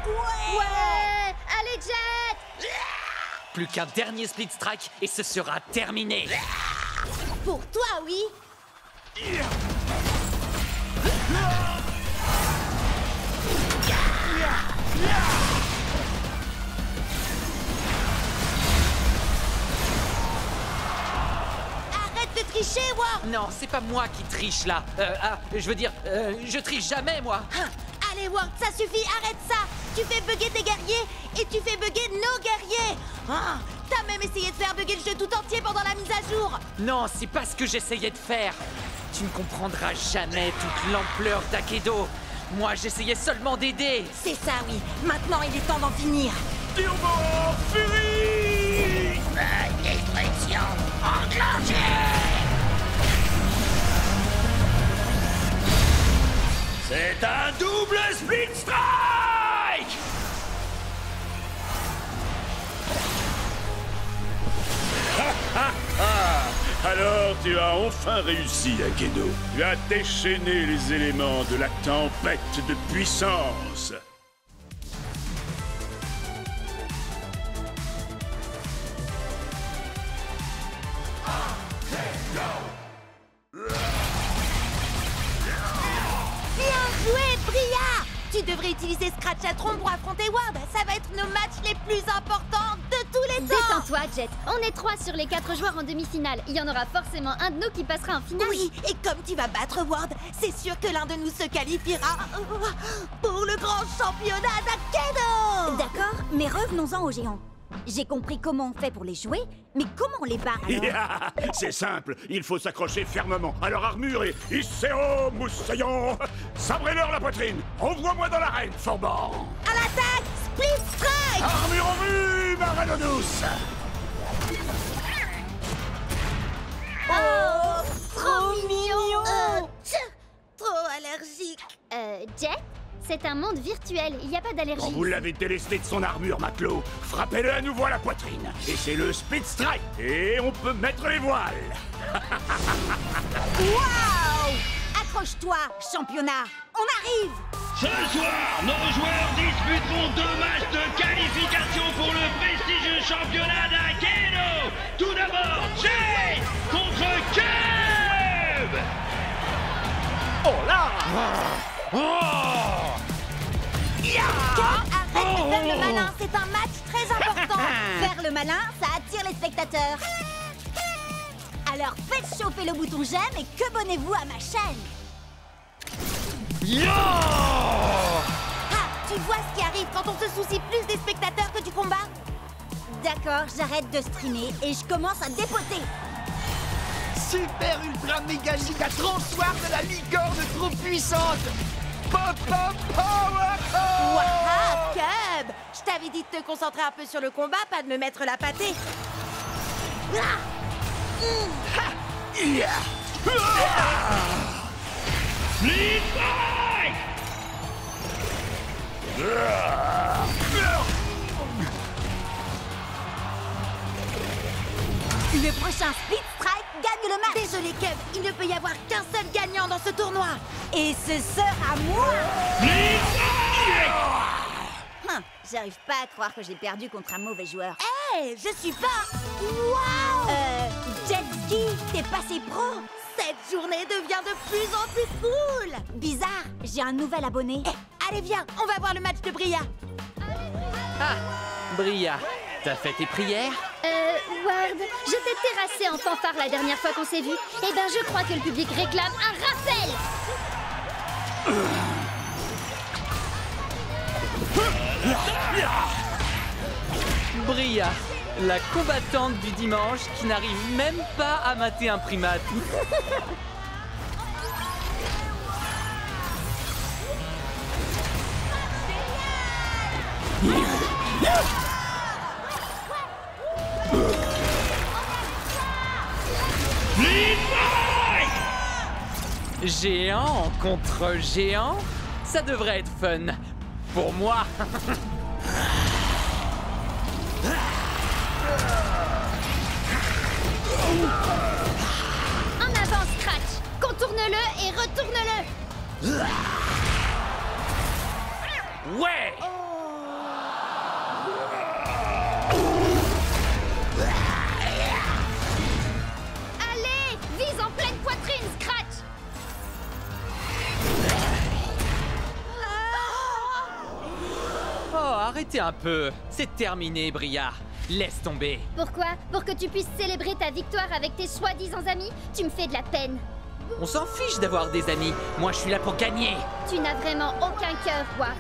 Ouais! Allez, Jet! Plus qu'un dernier Split Strike et ce sera terminé. Pour toi, oui. Arrête de tricher, Ward. Non, c'est pas moi qui triche là. Je triche jamais, moi. Ah, allez, Ward, ça suffit, arrête ça. Tu fais bugger tes guerriers et tu fais bugger nos guerriers. Ah, t'as même essayé de faire bugger le jeu tout entier pendant la mise à jour. Non, c'est pas ce que j'essayais de faire. Tu ne comprendras jamais toute l'ampleur d'Akedo. Moi, j'essayais seulement d'aider. C'est ça, oui. Maintenant, il est temps d'en finir. Turbo Fury! Destruction enclenchée! C'est un double Split Strike! Alors, tu as enfin réussi, Akedo. Tu as déchaîné les éléments de la tempête de puissance. Bien joué, Bria! Tu devrais utiliser Scratch Chatron pour affronter Ward. Ça va être nos matchs les plus importants de tous les temps. Détends-toi, Jet. On est 3 sur les 4 joueurs en demi-finale. Il y en aura forcément un de nous qui passera en finale. Oui, et comme tu vas battre Ward, c'est sûr que l'un de nous se qualifiera pour le grand championnat d'Akedo. D'accord, mais revenons-en aux géants. J'ai compris comment on fait pour les jouer, mais comment on les bat alors? C'est simple, il faut s'accrocher fermement à leur armure et Isseo Moussaillon. Sabrez-leur la poitrine. Envoie-moi dans l'arène, Forban. À l'attaque, Split Strike. Armure en vue, Marano douce. Oh, trop mignon. Trop allergique. Jet, c'est un monde virtuel. Il n'y a pas d'allergie. Quand vous l'avez délesté de son armure, matelot, frappez-le à nouveau à la poitrine. Et c'est le Speed Strike. Et on peut mettre les voiles. Waouh! Accroche-toi, championnat. On arrive! Ce soir, nos joueurs disputeront 2 matchs de qualification pour le prestigieux championnat d'Akedo. Tout d'abord, Jay contre Cube. Oh là! Arrête de faire le malin, c'est un match très important. Faire le malin, ça attire les spectateurs. Alors faites chauffer le bouton j'aime et qu'abonnez-vous à ma chaîne. Ah, tu vois ce qui arrive quand on se soucie plus des spectateurs que du combat? D'accord, j'arrête de streamer et je commence à dépoter. Super ultra méga giga transoir de la licorne trop puissante. Pop pop power! Waouh, Cub! Je t'avais dit de te concentrer un peu sur le combat, pas de me mettre la pâtée. Split Strike. Le prochain Split Strike gagne le match. Désolé, Cub, il ne peut y avoir qu'un seul gagnant dans ce tournoi. Et ce sera moi. J'arrive pas à croire que j'ai perdu contre un mauvais joueur. Hé, je suis pas... Waouh! Jet Ski, t'es passé pro. Cette journée devient de plus en plus cool. Bizarre, j'ai un nouvel abonné. Allez, viens, on va voir le match de Bria. Ah, Bria, t'as fait tes prières? Ward, je t'ai terrassé en fanfare la dernière fois qu'on s'est vu. Eh ben, je crois que le public réclame un rappel. Bria, la combattante du dimanche qui n'arrive même pas à mater un primate. Géant contre géant, ça devrait être fun. Pour moi. En avant, Scratch. Contourne-le et retourne-le. Ouais. Allez, vise en pleine poitrine, Scratch. Oh, arrêtez un peu. C'est terminé, Bria. Laisse tomber. Pourquoi? Pour que tu puisses célébrer ta victoire avec tes soi-disant amis? Tu me fais de la peine. On s'en fiche d'avoir des amis. Moi, je suis là pour gagner. Tu n'as vraiment aucun cœur, Ward.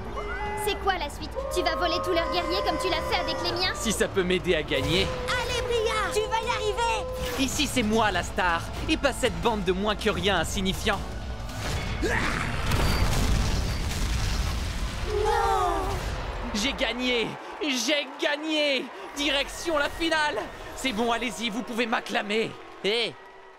C'est quoi la suite? Tu vas voler tous leurs guerriers comme tu l'as fait avec les miens? Si ça peut m'aider à gagner. Allez, Bria, tu vas y arriver. Ici, c'est moi la star, et pas cette bande de moins que rien insignifiants. Non. J'ai gagné! J'ai gagné! Direction la finale! C'est bon, allez-y, vous pouvez m'acclamer! Hé!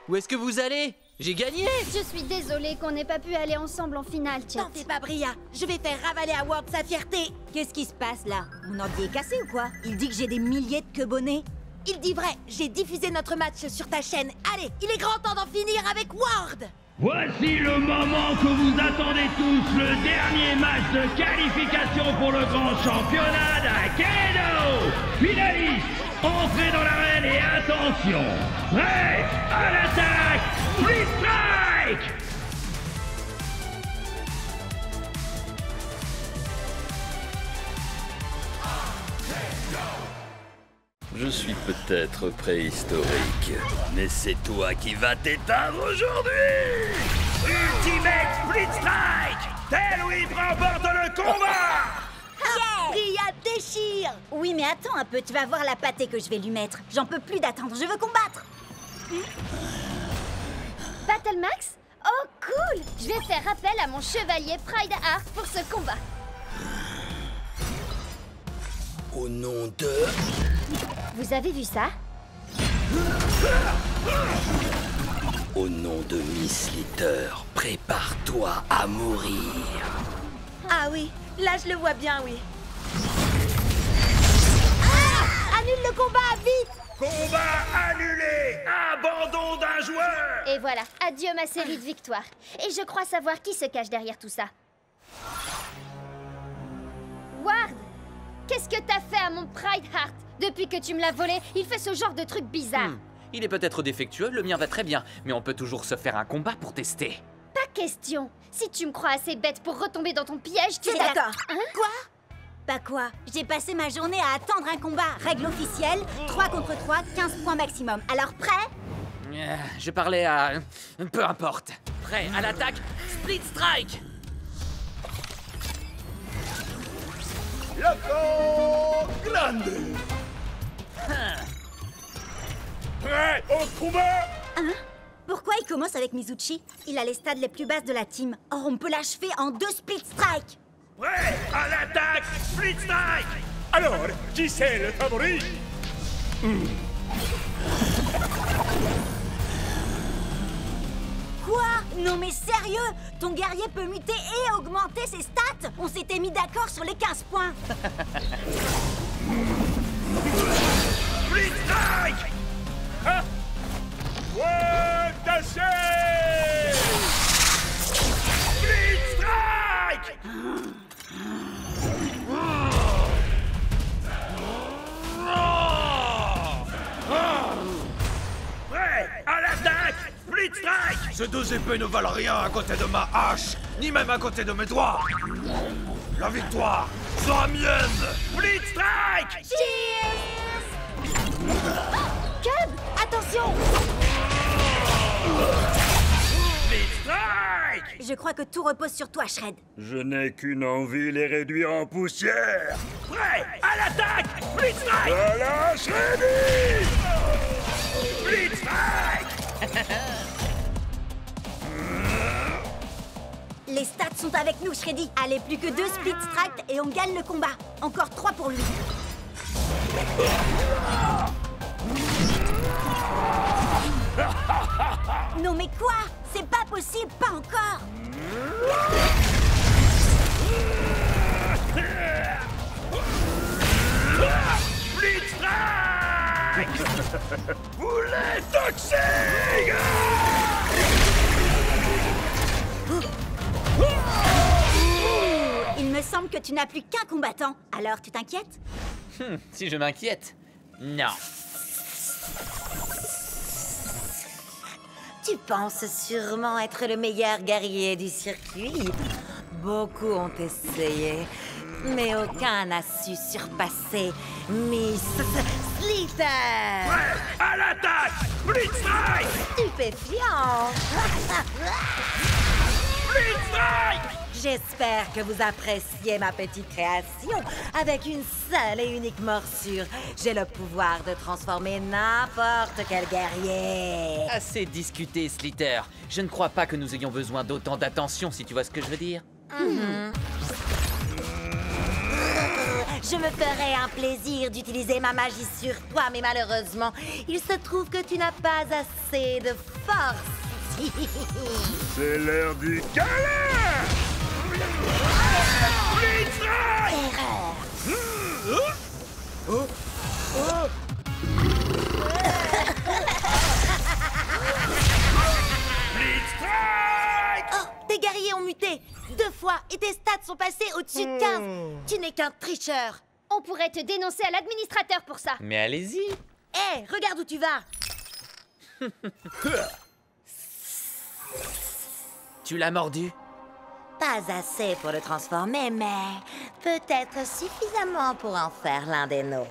Où est-ce que vous allez? J'ai gagné! Je suis désolée qu'on n'ait pas pu aller ensemble en finale, Chet. T'en fais pas, Bria. Je vais faire ravaler à Ward sa fierté. Qu'est-ce qui se passe là? Mon ordi est cassé ou quoi? Il dit que j'ai des milliers de quebonnets. il dit vrai. J'ai diffusé notre match sur ta chaîne. Allez, il est grand temps d'en finir avec Ward. Voici le moment que vous attendez tous, le dernier match de qualification pour le grand championnat d'Akedo. Finaliste, entrez dans l'arène et attention, prêt à l'attaque, Split Strike. Je suis peut-être préhistorique, mais c'est toi qui vas t'éteindre aujourd'hui! Ultimate Split Strike! Tail Whip remporte le combat! Ria déchire. Oui, mais attends un peu, tu vas voir la pâtée que je vais lui mettre. J'en peux plus d'attendre, je veux combattre. Battle Max? Oh cool! Je vais faire appel à mon chevalier Pride Heart pour ce combat. Au nom de... Vous avez vu ça? Au nom de Miss Litter, prépare-toi à mourir. Ah oui, là je le vois bien, oui. Annule le combat, vite! Combat annulé! Abandon d'un joueur! Et voilà, adieu ma série de victoires. Et je crois savoir qui se cache derrière tout ça. Ward! Qu'est-ce que t'as fait à mon Pride Heart? Depuis que tu me l'as volé, il fait ce genre de truc bizarre. Il est peut-être défectueux, le mien va très bien, mais on peut toujours se faire un combat pour tester. Pas question. Si tu me crois assez bête pour retomber dans ton piège, tu C'est vas... d'accord. Hein? Quoi? Bah quoi? J'ai passé ma journée à attendre un combat. Règle officielle, 3 contre 3, 15 points maximum. Alors prêt? Je parlais à... peu importe. Prêt à l'attaque, Split Strike! Loco Grande. Prêt au combat? Hein? Pourquoi il commence avec Mizuchi? Il a les stades les plus basses de la team. Or, on peut l'achever en 2 Split Strike. Prêt à l'attaque, Split Strike! Alors, qui c'est le favori? Quoi? Non mais sérieux? Ton guerrier peut muter et augmenter ses stats? On s'était mis d'accord sur les 15 points. Split Strike! Ah! Ouais, tâchez! Split Strike! Prêt à l'attaque, Split Strike! Ces deux épées ne valent rien à côté de ma hache, ni même à côté de mes doigts. La victoire sera mienne. Split Strike! Cub, attention! Split Strike! Je crois que tout repose sur toi, Shred. Je n'ai qu'une envie, les réduire en poussière. Prêt à l'attaque, Split Strike! Voilà, Shreddy! Split Strike! Les stats sont avec nous, Shreddy. Allez, plus que 2 Split Strike et on gagne le combat. Encore 3 pour lui. Non mais quoi? C'est pas possible, pas encore. Split Strike! Boulet toxique! Il me semble que tu n'as plus qu'un combattant. Alors, tu t'inquiètes? Si je m'inquiète? Non. Tu penses sûrement être le meilleur guerrier du circuit. Beaucoup ont essayé, mais aucun n'a su surpasser Miss Litter. Prêt à l'attaque, Split Strike! Stupéfiant. Split Strike! J'espère que vous appréciez ma petite création. Avec une seule et unique morsure, j'ai le pouvoir de transformer n'importe quel guerrier. Assez discuté, Slitter. Je ne crois pas que nous ayons besoin d'autant d'attention, si tu vois ce que je veux dire. Je me ferais un plaisir d'utiliser ma magie sur toi, mais malheureusement, il se trouve que tu n'as pas assez de force. C'est l'heure du câlin! Split Strike! Erreur. n'es qu'un tricheur. On pourrait te dénoncer à l'administrateur pour ça. Mais allez-y. Hé, regarde où tu vas. Tu l'as mordu? Pas assez pour le transformer, mais peut-être suffisamment pour en faire l'un des nôtres.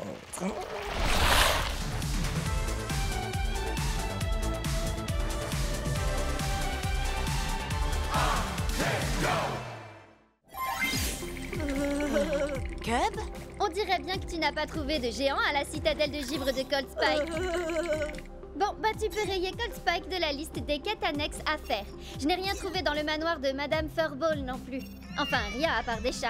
Cub? On dirait bien que tu n'as pas trouvé de géant à la citadelle de givre de Cold Spike. Bon, bah tu peux rayer Cold Spike de la liste des quêtes annexes à faire. Je n'ai rien trouvé dans le manoir de Madame Furball non plus. Enfin, rien à part des chats.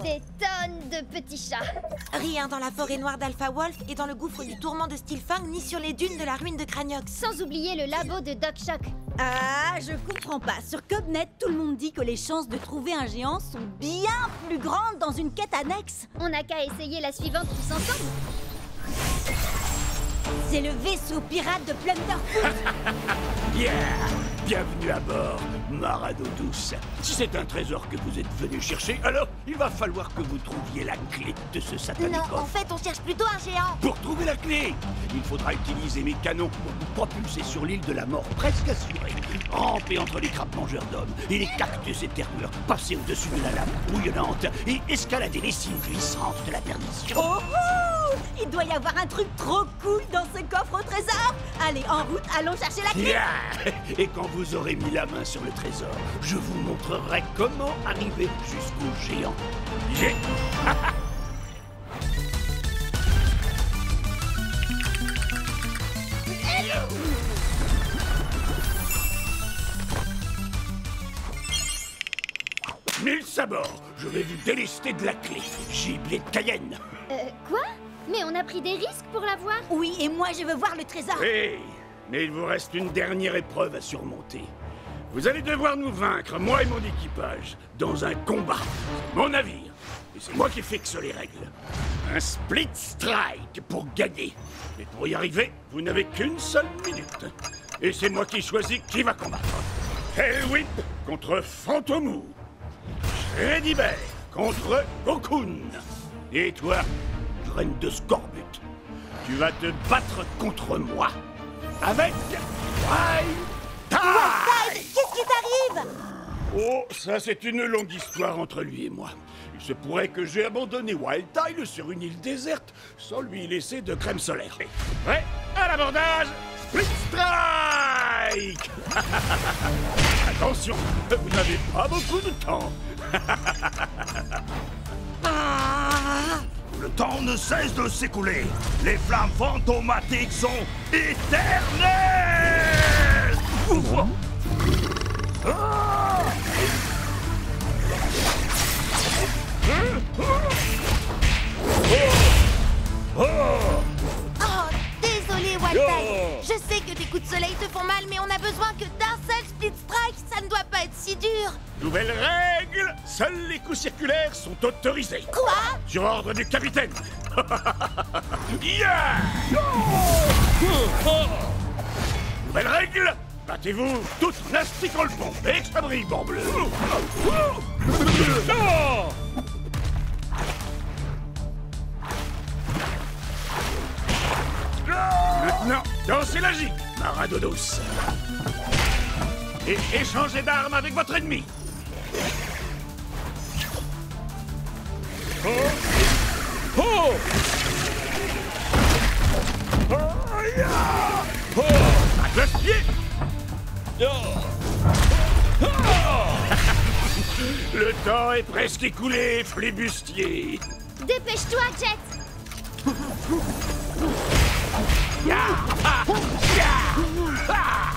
Des tonnes de petits chats. Rien dans la forêt noire d'Alpha Wolf et dans le gouffre du tourment de Steelfang, ni sur les dunes de la ruine de Craniox. Sans oublier le labo de Doc Shock. Ah, je comprends pas. Sur Cubnet, tout le monde dit que les chances de trouver un géant sont bien plus grandes dans une quête annexe. On n'a qu'à essayer la suivante tous ensemble. C'est le vaisseau pirate de Plunderfoot. Yeah! Bienvenue à bord, Marado douce. Si c'est un trésor que vous êtes venu chercher, alors il va falloir que vous trouviez la clé de ce satanique Non, coffre. en fait, on cherche plutôt un géant. Pour trouver la clé, il faudra utiliser mes canons pour vous propulser sur l'île de la mort presque assurée. Ramper entre les crabes mangeurs d'hommes et les cactus éterneurs, passer au-dessus de la lame bouillonnante et escalader les cimes glissantes de la perdition. Oh, oh! Il doit y avoir un truc trop cool dans ce coffre au trésor. Allez, en route, allons chercher la clé. Yeah! Et quand vous aurez mis la main sur le trésor, je vous montrerai comment arriver jusqu'au géant. Yeah! Mille sabords, je vais vous délester de la clé. Gibier de Cayenne. Quoi? Mais on a pris des risques pour l'avoir? Oui, et moi je veux voir le trésor. Oui, mais il vous reste une dernière épreuve à surmonter. Vous allez devoir nous vaincre, moi et mon équipage, dans un combat. C'est mon navire, et c'est moi qui fixe les règles. Un split strike pour gagner. Mais pour y arriver, vous n'avez qu'une seule minute. Et c'est moi qui choisis qui va combattre. Hellwhip contre Fantomou. Shreddy Bear contre Cocoon. Et toi, graine de scorbut, tu vas te battre contre moi avec Wildtide. Qu'est-ce qui t'arrive? Oh, ça c'est une longue histoire entre lui et moi. Il se pourrait que j'ai abandonné Wildtide sur une île déserte sans lui laisser de crème solaire. Prêt à l'abordage, Split Strike. Attention, vous n'avez pas beaucoup de temps. Le temps ne cesse de s'écouler. Les flammes fantomatiques sont éternelles. Oh, désolé, Wildtide. Je sais que tes coups de soleil te font mal, mais on a besoin que d'un seul split strike. Ça ne doit pas être si dur. Nouvelle règle, seuls les coups circulaires sont autorisés. Quoi? Sur ordre du capitaine. Yeah! Nouvelle règle, battez-vous toutes plastiques en le pont. Et que ça brille, bord bleu. Maintenant, dansez la gigue, Marado douce. Et échangez d'armes avec votre ennemi. Oh! Oh! Oh! Yeah! Oh! À glace-pied! Oh! Le temps est presque écoulé, flibustier. Dépêche-toi, Jet. Ya! Ah! Ya! Ah!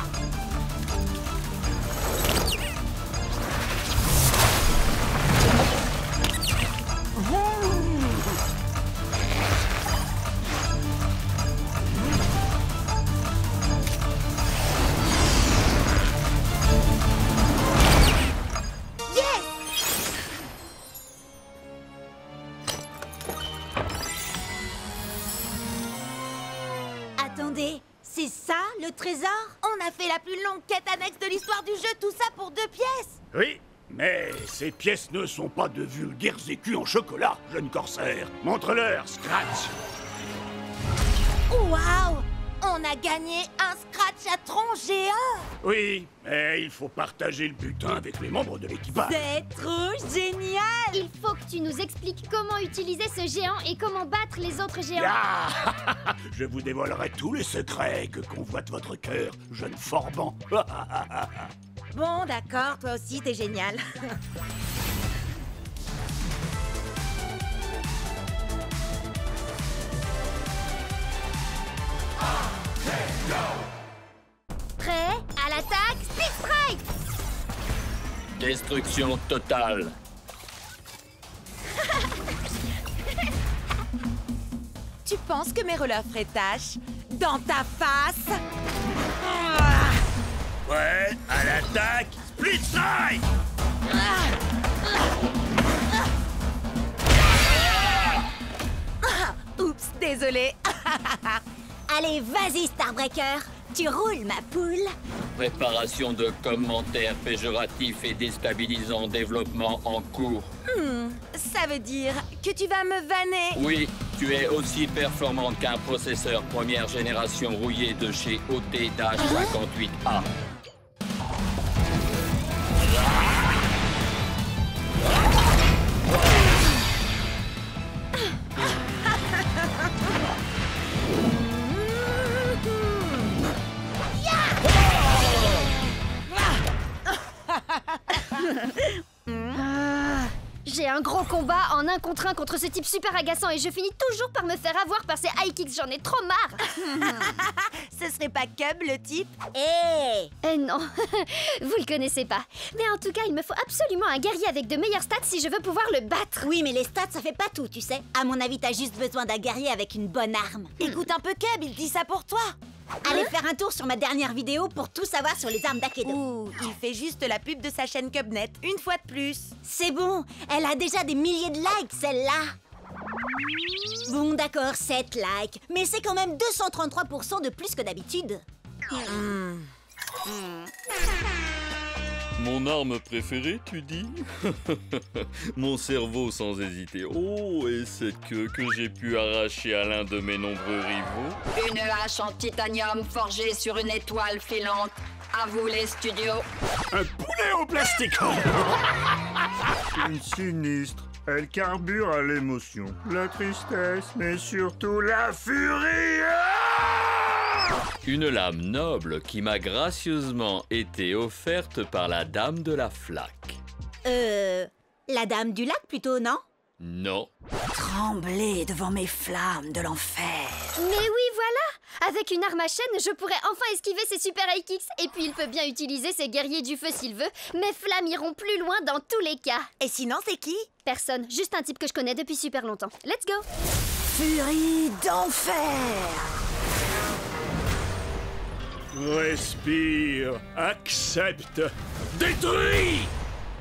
Attendez, c'est ça le trésor? On a fait la plus longue quête annexe de l'histoire du jeu, tout ça pour 2 pièces. Oui, Mais ces pièces ne sont pas de vulgaires écus en chocolat, jeune corsaire. Montre-leur, Scratch. Waouh! On a gagné un Scratch à tronc géant! Oui, mais il faut partager le butin avec les membres de l'équipage. C'est trop génial! Il faut que tu nous expliques comment utiliser ce géant et comment battre les autres géants. Ah je vous dévoilerai tous les secrets que convoite votre cœur, jeune forban. Bon, d'accord, toi aussi, t'es génial. Prêt? À l'attaque, Speed Strike! Destruction totale. Tu penses que mes releurs feraient tâche? Dans ta face? Ouais, à l'attaque, Split Strike! Oups, désolé. Allez, vas-y, Starbreaker. Tu roules, ma poule. Préparation de commentaires péjoratifs et déstabilisants, développement en cours. Ça veut dire que tu vas me vanner. Oui, tu es aussi performante qu'un processeur première génération rouillé de chez OT-58A. J'ai un gros combat en 1 contre 1 contre ce type super agaçant et je finis toujours par me faire avoir par ces high kicks, j'en ai trop marre. Ce serait pas Cub, le type? Eh non, vous le connaissez pas. Mais en tout cas, il me faut absolument un guerrier avec de meilleures stats si je veux pouvoir le battre. Oui, mais les stats, ça fait pas tout, tu sais. À mon avis, t'as juste besoin d'un guerrier avec une bonne arme. Écoute un peu Cub, il dit ça pour toi. Allez faire un tour sur ma dernière vidéo pour tout savoir sur les armes d'Akedo. Ouh, il fait juste la pub de sa chaîne Cubnet, une fois de plus. C'est bon, elle a déjà des milliers de likes, celle-là. Bon, d'accord, 7 likes, mais c'est quand même 233% de plus que d'habitude. Mon arme préférée, tu dis? Mon cerveau sans hésiter. Oh, et cette queue que j'ai pu arracher à l'un de mes nombreux rivaux. Une hache en titanium forgée sur une étoile filante. À vous les studios. Un poulet en plastique. Une sinistre. Elle carbure à l'émotion, la tristesse, mais surtout la furie. Une lame noble qui m'a gracieusement été offerte par la dame de la flaque. La dame du lac plutôt, non? Non. Trembler devant mes flammes de l'enfer. Mais oui, voilà! Avec une arme à chaîne, je pourrais enfin esquiver ses super high kicks. Et puis il peut bien utiliser ses guerriers du feu s'il veut. Mes flammes iront plus loin dans tous les cas. Et sinon, c'est qui? Personne, juste un type que je connais depuis super longtemps. Let's go! Furie d'enfer. Respire, accepte, détruis.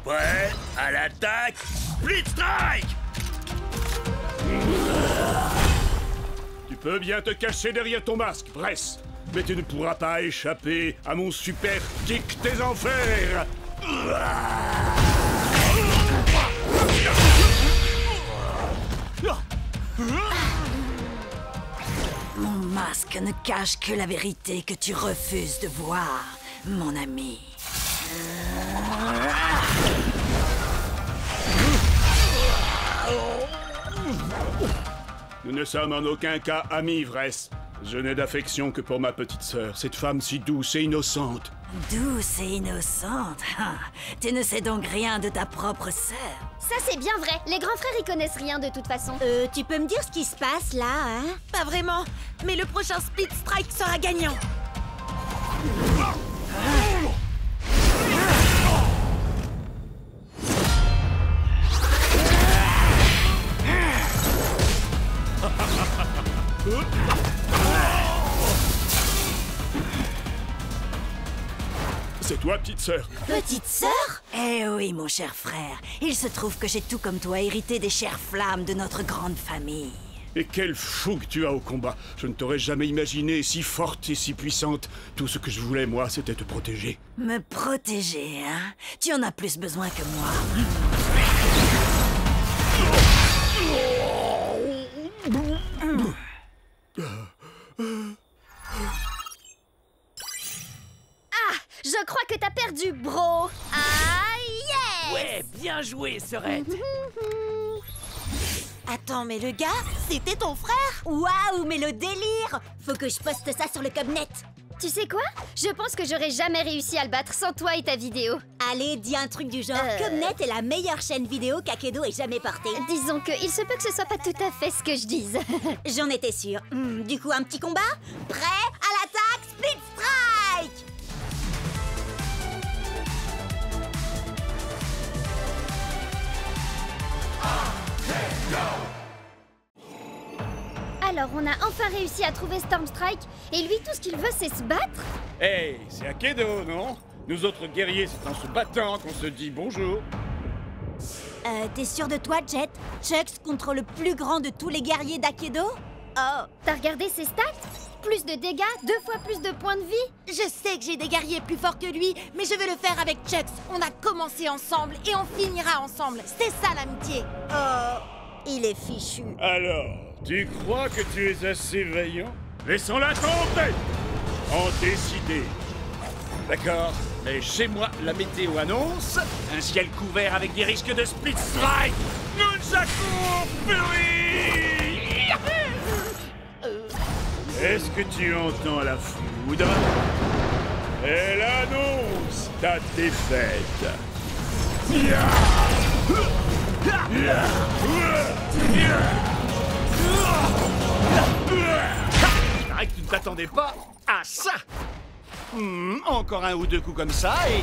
Prêt, à l'attaque, Split Strike! Tu peux bien te cacher derrière ton masque, Bress, mais tu ne pourras pas échapper à mon super kick des enfers. Mon masque ne cache que la vérité que tu refuses de voir, mon ami. Nous ne sommes en aucun cas amis, Vress. Je n'ai d'affection que pour ma petite sœur, cette femme si douce et innocente. Douce et innocente? Tu ne sais donc rien de ta propre sœur. Ça c'est bien vrai, les grands frères y connaissent rien de toute façon. Tu peux me dire ce qui se passe là, hein? Pas vraiment, mais le prochain Split Strike sera gagnant. C'est toi, petite sœur? Petite sœur? Eh oui, mon cher frère. Il se trouve que j'ai tout comme toi hérité des chères flammes de notre grande famille. Et quel fou que tu as au combat. Je ne t'aurais jamais imaginé si forte et si puissante. Tout ce que je voulais, moi, c'était te protéger. Me protéger, hein? Tu en as plus besoin que moi. Ah! Je crois que t'as perdu, bro! Ah, yes! Ouais, bien joué, Serette. Attends, mais le gars, c'était ton frère? Waouh, mais le délire! Faut que je poste ça sur le Cubnet. Tu sais quoi? Je pense que j'aurais jamais réussi à le battre sans toi et ta vidéo. Allez, dis un truc du genre. Cubnet est la meilleure chaîne vidéo qu'Akedo ait jamais portée. Disons que il se peut que ce soit pas tout à fait ce que je dise. J'en étais sûre. Du coup, un petit combat? Prêt? À l'attaque, Split Strike! Alors, on a enfin réussi à trouver Stormstrike, et lui, tout ce qu'il veut, c'est se battre? Hey, c'est Akedo, non? Nous autres guerriers, c'est en se battant qu'on se dit bonjour. T'es sûr de toi, Jet? Chucks contre le plus grand de tous les guerriers d'Akedo? Oh, t'as regardé ses stats? Plus de dégâts, 2 fois plus de points de vie? Je sais que j'ai des guerriers plus forts que lui, mais je veux le faire avec Chucks. On a commencé ensemble et on finira ensemble. C'est ça l'amitié. Oh, il est fichu. Alors, tu crois que tu es assez vaillant? Laissons-la tomber! En décider. D'accord, mais chez moi, la météo annonce un ciel couvert avec des risques de split strike. Nunchaku Fury! Est-ce que tu entends la foudre? Elle annonce ta défaite. Il paraît que tu ne t'attendais pas à ça. Encore un ou deux coups comme ça et...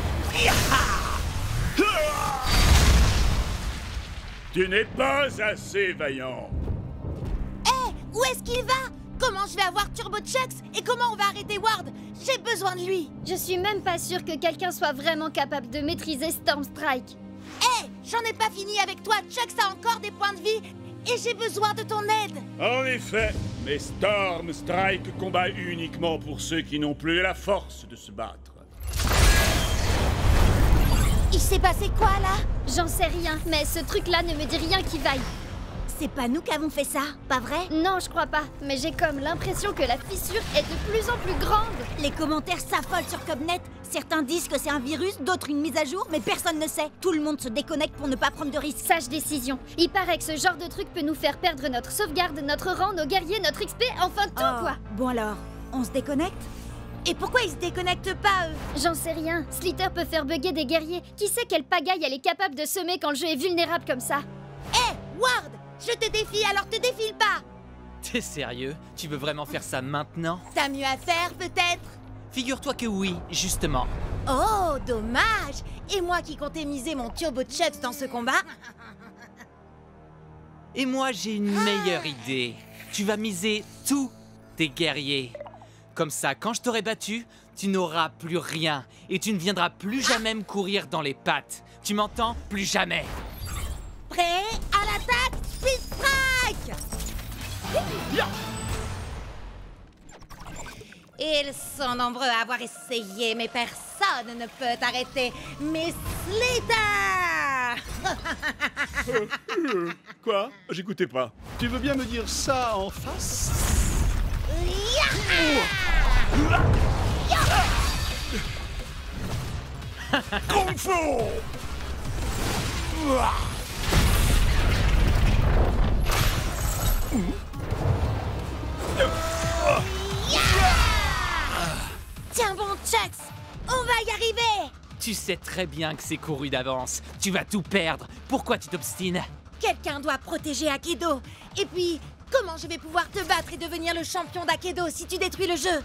Tu n'es pas assez vaillant. Hé, où est-ce qu'il va? Comment je vais avoir Turbo Chucks? Et comment on va arrêter Ward? J'ai besoin de lui. Je suis même pas sûre que quelqu'un soit vraiment capable de maîtriser Stormstrike. Hé, j'en ai pas fini avec toi. Chucks a encore des points de vie et j'ai besoin de ton aide. En effet, mais Stormstrike combat uniquement pour ceux qui n'ont plus la force de se battre. Il s'est passé quoi là? J'en sais rien, mais ce truc-là ne me dit rien qui vaille. C'est pas nous qui avons fait ça, pas vrai? Non, je crois pas, mais j'ai comme l'impression que la fissure est de plus en plus grande. Les commentaires s'affolent sur Cubnet. Certains disent que c'est un virus, d'autres une mise à jour, mais personne ne sait. Tout le monde se déconnecte pour ne pas prendre de risques. Sage décision. Il paraît que ce genre de truc peut nous faire perdre notre sauvegarde, notre rang, nos guerriers, notre XP, enfin tout quoi. Bon alors, on se déconnecte? Et pourquoi ils se déconnectent pas, eux? J'en sais rien. Slither peut faire bugger des guerriers. Qui sait quelle pagaille elle est capable de semer quand le jeu est vulnérable comme ça? Hé, Ward! Je te défie, alors te défile pas! T'es sérieux? Tu veux vraiment faire ça maintenant? T'as mieux à faire, peut-être? Figure-toi que oui, justement. Oh, dommage! Et moi qui comptais miser mon Turbo Chucks dans ce combat? Et moi, j'ai une meilleure idée. Tu vas miser tous tes guerriers. Comme ça, quand je t'aurai battu, tu n'auras plus rien. Et tu ne viendras plus jamais me courir dans les pattes. Tu m'entends? Plus jamais. Prêt? À l'attaque! Speed Strike! Ils sont nombreux à avoir essayé, mais personne ne peut arrêter Miss Slither! Quoi? J'écoutais pas. Tu veux bien me dire ça en face? Kung Fu! Tiens bon, Chucks! On va y arriver! Tu sais très bien que c'est couru d'avance. Tu vas tout perdre. Pourquoi tu t'obstines? Quelqu'un doit protéger Akedo. Et puis, comment je vais pouvoir te battre et devenir le champion d'Akedo si tu détruis le jeu?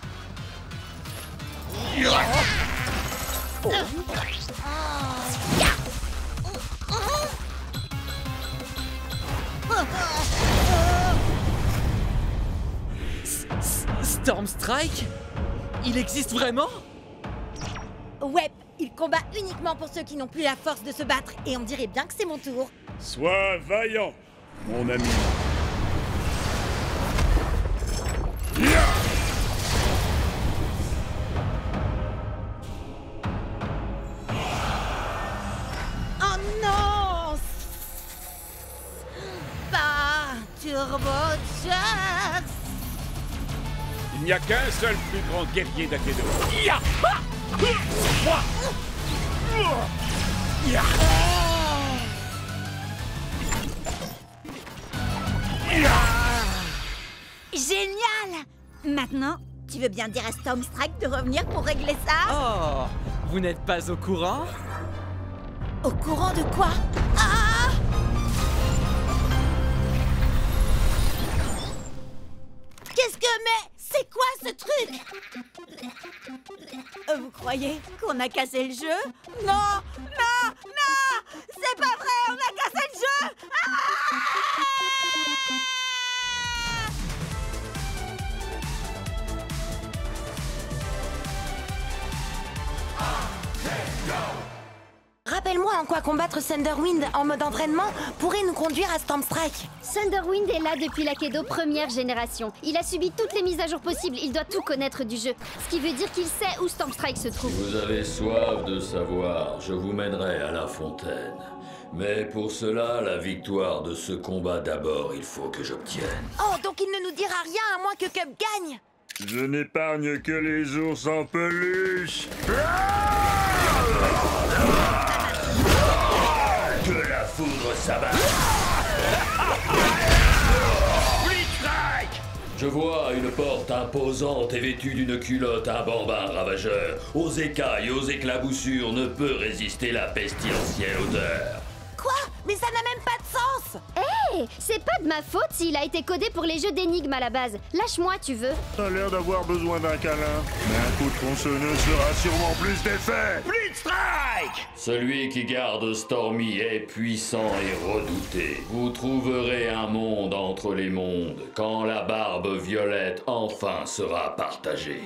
Stormstrike? Il existe vraiment? Ouais, il combat uniquement pour ceux qui n'ont plus la force de se battre. Et on dirait bien que c'est mon tour. Sois vaillant, mon ami. Il n'y a qu'un seul plus grand guerrier d'Akedo. Ya! Ah! Moi! Ya! Génial! Maintenant, tu veux bien dire à Stormstrike de revenir pour régler ça? Oh, vous n'êtes pas au courant? Au courant de quoi? Ah! Qu'est-ce que... Mais c'est quoi ce truc? Vous croyez qu'on a cassé le jeu? Non! Non! Non! C'est pas vrai! On a cassé le jeu! Rappelle-moi en quoi combattre Thunderwind en mode entraînement pourrait nous conduire à Stormstrike. Thunderwind est là depuis l'Akedo première génération. Il a subi toutes les mises à jour possibles, il doit tout connaître du jeu. Ce qui veut dire qu'il sait où Stormstrike se trouve. Si vous avez soif de savoir, je vous mènerai à la fontaine. Mais pour cela, la victoire de ce combat d'abord, il faut que j'obtienne. Oh, donc il ne nous dira rien à moins que Cub gagne. Je n'épargne que les ours en peluche. Que la foudre s'abatte. Blitzstrike! Je vois une porte imposante et vêtue d'une culotte un bambin ravageur. Aux écailles, aux éclaboussures, ne peut résister la pestilentielle odeur. Quoi? Mais ça n'a même pas de sens! Hé! C'est pas de ma faute s'il a été codé pour les jeux d'énigmes à la base. Lâche-moi, tu veux. T'as l'air d'avoir besoin d'un câlin. Mais un coup de tronçonneuse fera sûrement plus d'effet. Blitzstrike! Celui qui garde Stormy est puissant et redouté. Vous trouverez un monde entre les mondes quand la barbe violette enfin sera partagée.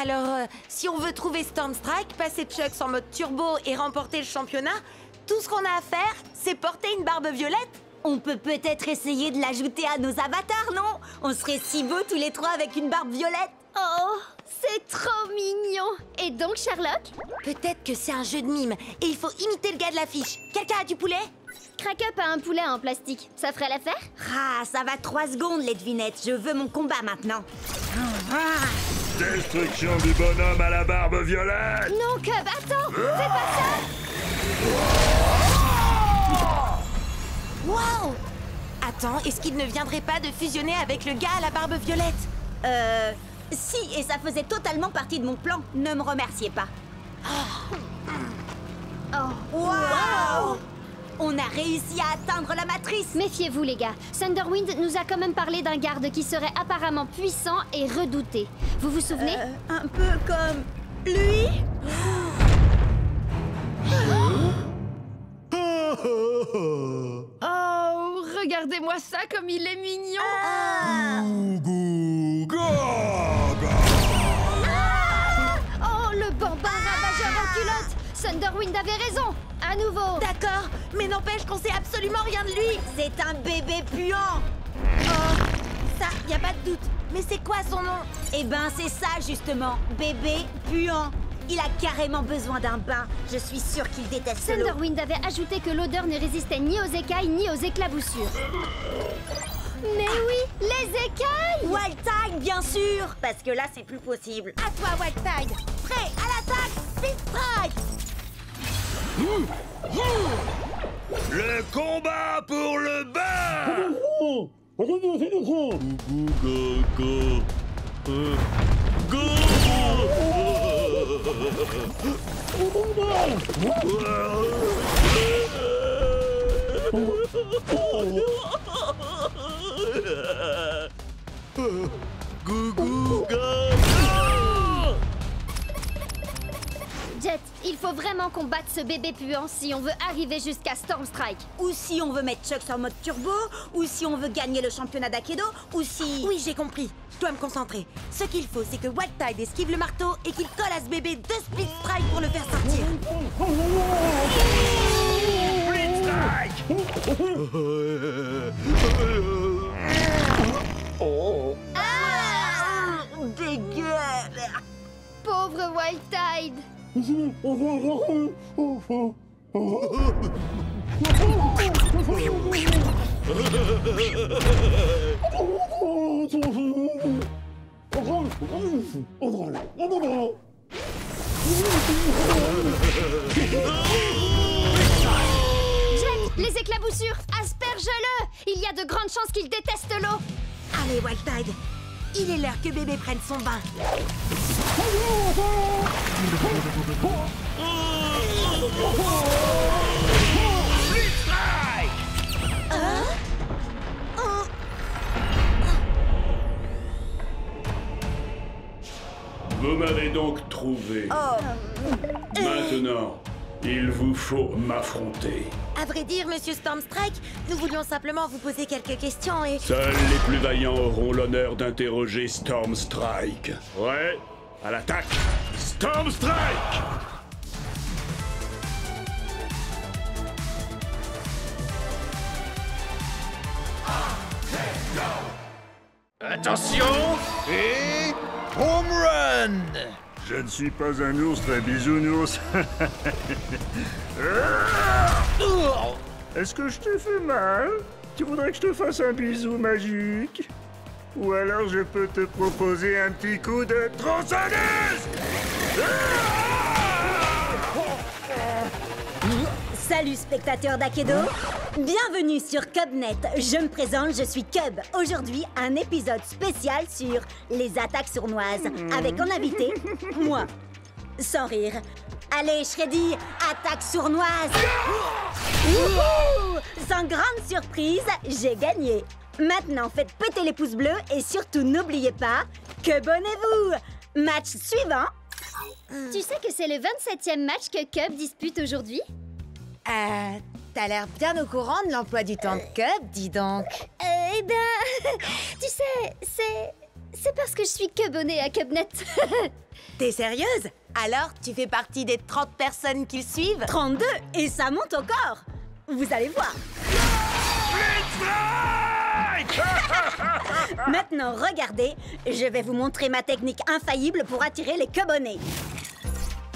Alors, si on veut trouver Stormstrike, passer Chucks en mode turbo et remporter le championnat, tout ce qu'on a à faire, c'est porter une barbe violette? On peut peut-être essayer de l'ajouter à nos avatars, non? On serait si beaux tous les trois avec une barbe violette. Oh, c'est trop mignon. Et donc, Sherlock? Peut-être que c'est un jeu de mime et il faut imiter le gars de l'affiche. Quelqu'un a du poulet? Crack-up a un poulet en plastique. Ça ferait l'affaire? Ah, ça va 3 secondes, les devinettes. Je veux mon combat maintenant. Destruction du bonhomme à la barbe violette. Non, Cub, attends! Fais pas ça! Wow! Attends, est-ce qu'il ne viendrait pas de fusionner avec le gars à la barbe violette? Si, et ça faisait totalement partie de mon plan. Ne me remerciez pas. Wow! On a réussi à atteindre la matrice. Méfiez-vous, les gars. Thunderwind nous a quand même parlé d'un garde qui serait apparemment puissant et redouté. Vous vous souvenez? Un peu comme... lui? Oh, regardez-moi ça comme il est mignon. Oh, le bambin ravageur en culotte! Thunderwind avait raison. À nouveau. D'accord, mais n'empêche qu'on sait absolument rien de lui. C'est un bébé puant. Oh, ça, y a pas de doute. Mais c'est quoi son nom? Eh ben, c'est ça, justement. Bébé puant. Il a carrément besoin d'un bain. Je suis sûre qu'il déteste l'eau. Thunderwind avait ajouté que l'odeur ne résistait ni aux écailles ni aux éclaboussures. Mais oui, les écailles! Wildtide, bien sûr! Parce que là, c'est plus possible. À toi, Wildtide! Prêt, à l'attaque! Blitzstrike! Le combat pour le bain! Jet, il faut vraiment combattre ce bébé puant si on veut arriver jusqu'à Stormstrike. Ou si on veut mettre Chucks en mode turbo, ou si on veut gagner le championnat d'Akedo, ou si... Oui, j'ai compris. Je dois me concentrer. Ce qu'il faut, c'est que Wildtide esquive le marteau et qu'il colle à ce bébé 2 Split Strike pour le faire sortir. Ah, dégueu! Pauvre Wildtide. Les éclaboussures, asperge-le! Il y a de grandes chances qu'il déteste l'eau. Allez, Wildtide, il est l'heure que bébé prenne son bain. Vous m'avez donc trouvé. Maintenant, il vous faut m'affronter. À vrai dire, Monsieur Stormstrike, nous voulions simplement vous poser quelques questions et... Seuls les plus vaillants auront l'honneur d'interroger Stormstrike. Ouais, à l'attaque, Stormstrike! Attention et home run! Je ne suis pas un ours très bisounours. Est-ce que je te fais mal? Tu voudrais que je te fasse un bisou magique? Ou alors je peux te proposer un petit coup de tronçonneuse? Salut spectateurs d'Akedo, bienvenue sur CubNet. Je me présente, je suis Cub. Aujourd'hui, un épisode spécial sur les attaques sournoises, avec en invité, moi. Sans rire. Allez, Shreddy, attaque sournoise. Wouhou! Sans grande surprise, j'ai gagné. Maintenant, faites péter les pouces bleus et surtout n'oubliez pas, Cubonnez-vous. Match suivant. Tu sais que c'est le 27e match que Cub dispute aujourd'hui? T'as l'air bien au courant de l'emploi du temps de Cub, dis donc. Eh ben, tu sais, c'est parce que je suis Cubonnée à CubNet. T'es sérieuse? Alors, tu fais partie des 30 personnes qui le suivent? 32, et ça monte encore. Vous allez voir. Maintenant, regardez, je vais vous montrer ma technique infaillible pour attirer les Cubonnés.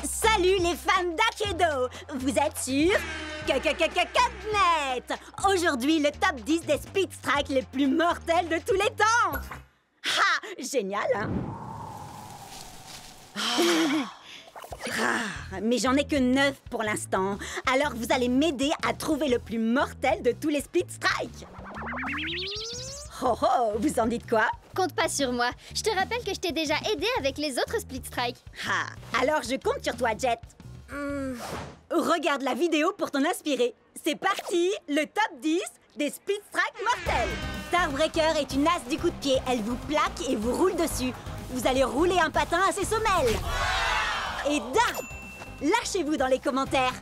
Salut les fans d'Akedo! Vous êtes sur CubNet! Aujourd'hui, le top 10 des Speed Strikes les plus mortels de tous les temps! Ha! Génial, hein? Mais j'en ai que 9 pour l'instant. Alors vous allez m'aider à trouver le plus mortel de tous les Speed Strikes. Oh oh, vous en dites quoi? Compte pas sur moi. Je te rappelle que je t'ai déjà aidé avec les autres Split Strike. Ah, alors je compte sur toi, Jet. Regarde la vidéo pour t'en inspirer. C'est parti, le top 10 des Split Strike mortels. Starbreaker est une as du coup de pied. Elle vous plaque et vous roule dessus. Vous allez rouler un patin à ses semelles. Et dam! Lâchez-vous dans les commentaires.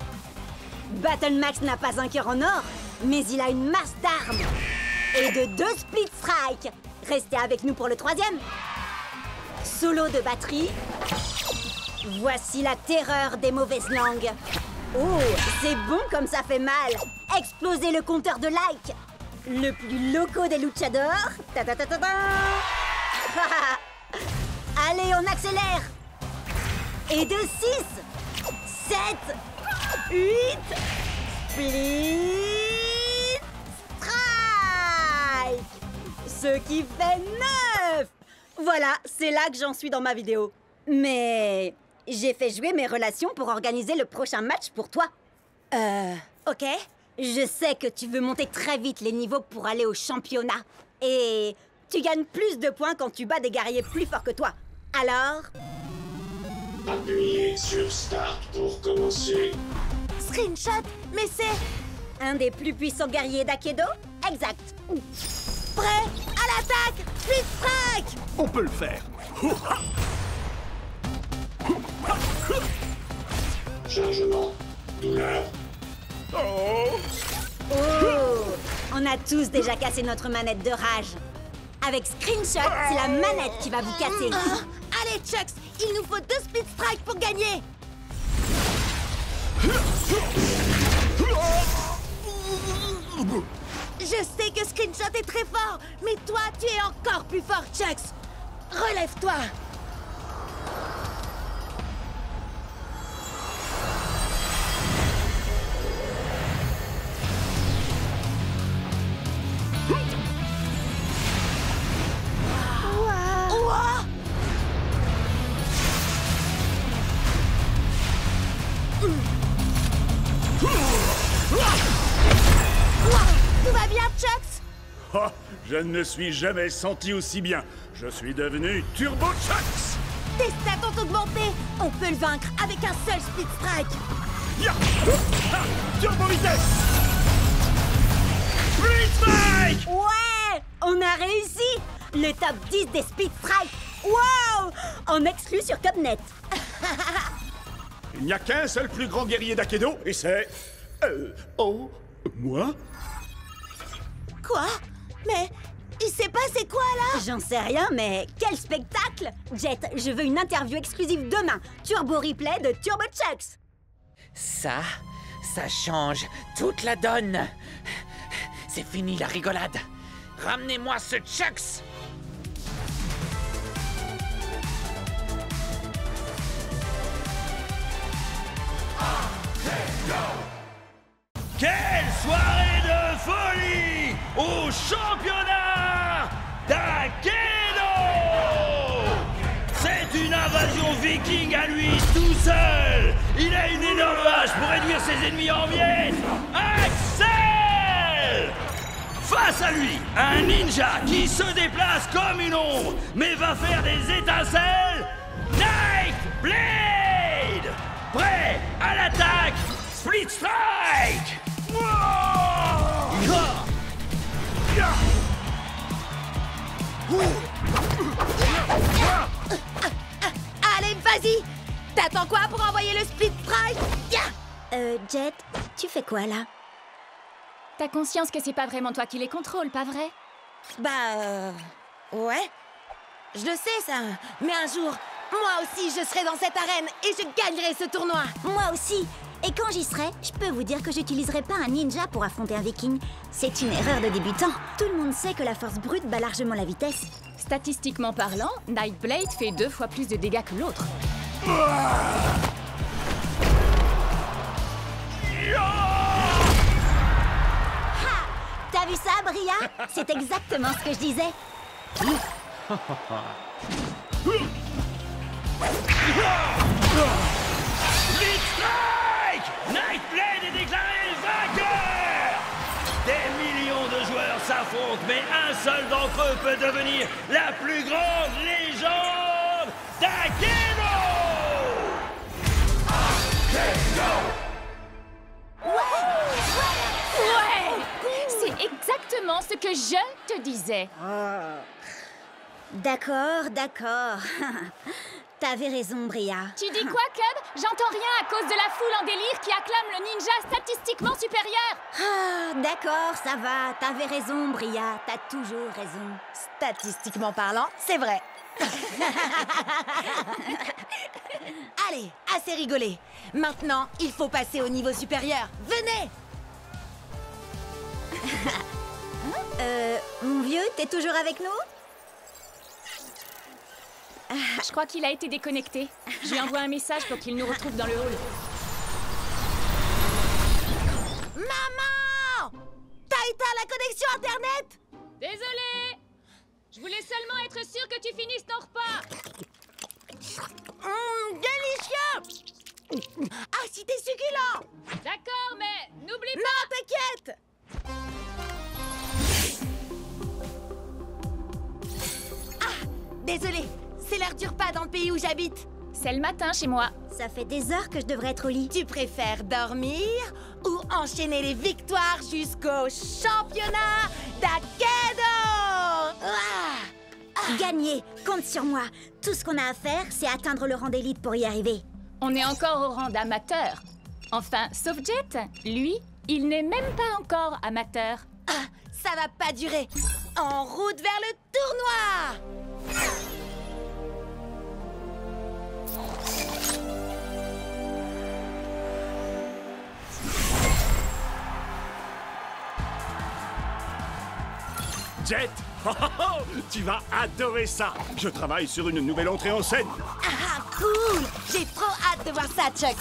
Battlemax n'a pas un cœur en or, mais il a une masse d'armes. Et de 2 Split Strike. Restez avec nous pour le 3e. Solo de batterie. Voici la terreur des mauvaises langues. Oh, c'est bon comme ça fait mal. Explosez le compteur de likes. Le plus loco des luchadors. Ta-ta-ta-ta-ta. Allez, on accélère. Et de 6, 7, 8, Split Strike. Ce qui fait 9. Voilà, c'est là que j'en suis dans ma vidéo. Mais j'ai fait jouer mes relations pour organiser le prochain match pour toi. Ok. Je sais que tu veux monter très vite les niveaux pour aller au championnat. Et tu gagnes plus de points quand tu bats des guerriers plus forts que toi. Alors... Appuyez sur Start pour commencer. Screenshot, mais c'est... un des plus puissants guerriers d'Akedo? Exact. Prêt? À l'attaque! Split Strike! On peut le faire. Chargement. Douleur. Oh! On a tous déjà cassé notre manette de rage. Avec Screenshot, c'est la manette qui va vous casser. Allez, Chucks, il nous faut 2 Split Strike pour gagner. Je sais que Screenshot est très fort, mais toi, tu es encore plus fort, Chucks. Relève-toi. Oh, je ne me suis jamais senti aussi bien. Je suis devenu Turbo Chucks. Tes stats ont augmenté. On peut le vaincre avec un seul Speed Strike. Ya! Ah, Turbo Vitesse. Speed Strike! Ouais! On a réussi! Le top 10 des Speed Strike! Wow! En exclu sur Cubnet. Il n'y a qu'un seul plus grand guerrier d'Akedo, et c'est... oh... moi? Quoi? Mais... il s'est passé quoi, là? J'en sais rien, mais quel spectacle! Jet, je veux une interview exclusive demain. Turbo replay de Turbo Chucks. Ça change toute la donne. C'est fini la rigolade. Ramenez-moi ce Chucks. Quelle soirée de folie au championnat d'Akedo! C'est une invasion viking à lui tout seul. Il a une énorme hache pour réduire ses ennemis en miettes. Axel! Face à lui, un ninja qui se déplace comme une ombre, mais va faire des étincelles. Night Blade! Prêt à l'attaque! Split Strike! Allez, vas-y! T'attends quoi pour envoyer le Split Strike? Jet, tu fais quoi là? T'as conscience que c'est pas vraiment toi qui les contrôle, pas vrai? Ouais. Je le sais, ça. Mais un jour, moi aussi, je serai dans cette arène et je gagnerai ce tournoi. Moi aussi. Et quand j'y serai, je peux vous dire que j'utiliserai pas un ninja pour affronter un viking. C'est une erreur de débutant. Tout le monde sait que la force brute bat largement la vitesse. Statistiquement parlant, Nightblade fait 2 fois plus de dégâts que l'autre. T'as vu ça, Bria? C'est exactement ce que je disais. Split Strike! Nightblade est déclaré vainqueur! Des millions de joueurs s'affrontent, mais un seul d'entre eux peut devenir la plus grande légende d'Akedo! Ouais! C'est exactement ce que je te disais. D'accord. T'avais raison, Bria. Tu dis quoi, Cub? J'entends rien à cause de la foule en délire qui acclame le ninja statistiquement supérieur. D'accord, ça va. T'avais raison, Bria. T'as toujours raison. Statistiquement parlant, c'est vrai. Allez, assez rigolé. Maintenant, il faut passer au niveau supérieur. Venez! Mon vieux, t'es toujours avec nous? Je crois qu'il a été déconnecté. Je lui envoie un message pour qu'il nous retrouve dans le hall. Maman! T'as éteint la connexion Internet? Désolée! Je voulais seulement être sûre que tu finisses ton repas. Délicieux! Ah, si t'es succulent! D'accord, mais n'oublie pas... Non, t'inquiète! Ah, désolé, c'est l'heure du repas dans le pays où j'habite. C'est le matin chez moi. Ça fait des heures que je devrais être au lit. Tu préfères dormir ou enchaîner les victoires jusqu'au championnat d'Akedo? Gagner, compte sur moi. Tout ce qu'on a à faire, c'est atteindre le rang d'élite pour y arriver. On est encore au rang d'amateur. Enfin, sauf Jet. Lui, il n'est même pas encore amateur. Ah, ça va pas durer. En route vers le tournoi! Jet, tu vas adorer ça. Je travaille sur une nouvelle entrée en scène. Ah, cool! J'ai trop hâte de voir ça, Chucks.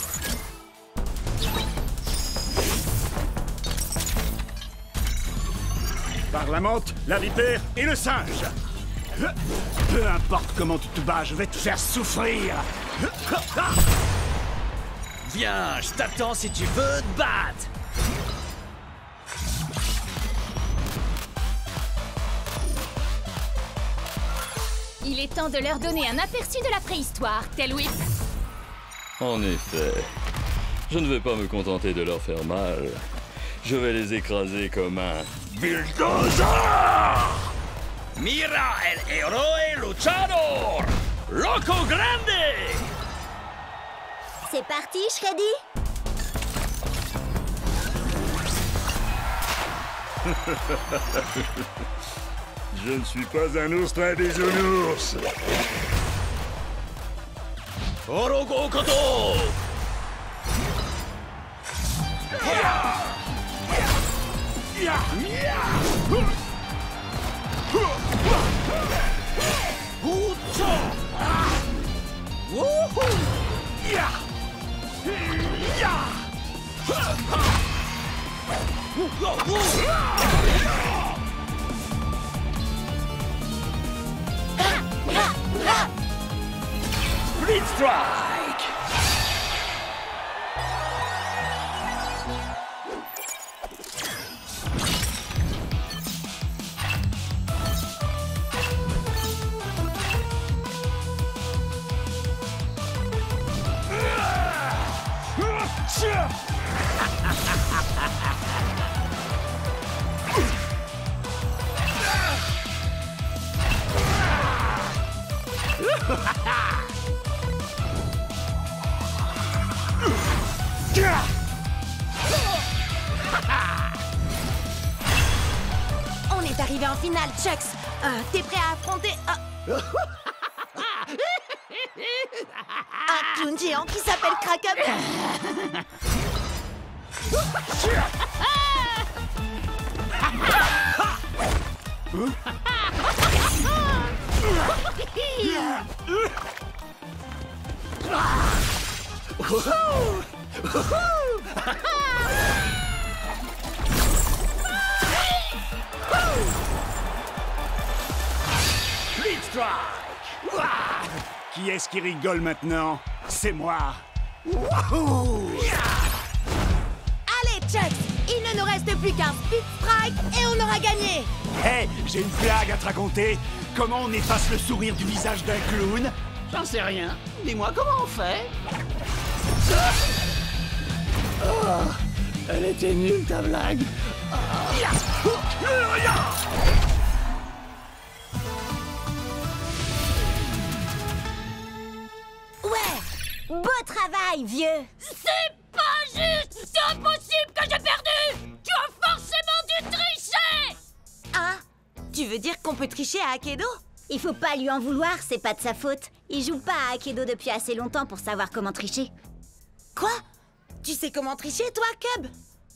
Par la menthe, la vipère et le singe. Peu importe comment tu te bats, je vais te faire souffrir. Viens, je t'attends si tu veux te battre. Il est temps de leur donner un aperçu de la préhistoire, Tail Whip. En effet, je ne vais pas me contenter de leur faire mal. Je vais les écraser comme un bulldozer! Mira el héroe luchador! Loco Grande! C'est parti, Shreddy? Je ne suis pas un ours très bisounours. Orogo Koto! Split Strike! On est arrivé en finale, Chucks. T'es prêt à affronter un clown géant qui s'appelle Crack-Up? Split Strike! Qui est-ce qui rigole maintenant? C'est moi! Wouhou! Allez, Chucks! Il ne nous reste plus qu'un Split Strike et on aura gagné! Hé, j'ai une blague à te raconter! Comment on efface le sourire du visage d'un clown? J'en sais rien. Dis-moi comment on fait. Oh, elle était nulle ta blague. Ouais! Beau travail, vieux! C'est pas juste! C'est impossible que j'ai perdu! Tu as forcément dû tricher! Hein? Tu veux dire qu'on peut tricher à Akedo? Il faut pas lui en vouloir, c'est pas de sa faute. Il joue pas à Akedo depuis assez longtemps pour savoir comment tricher. Quoi? Tu sais comment tricher, toi, Cub?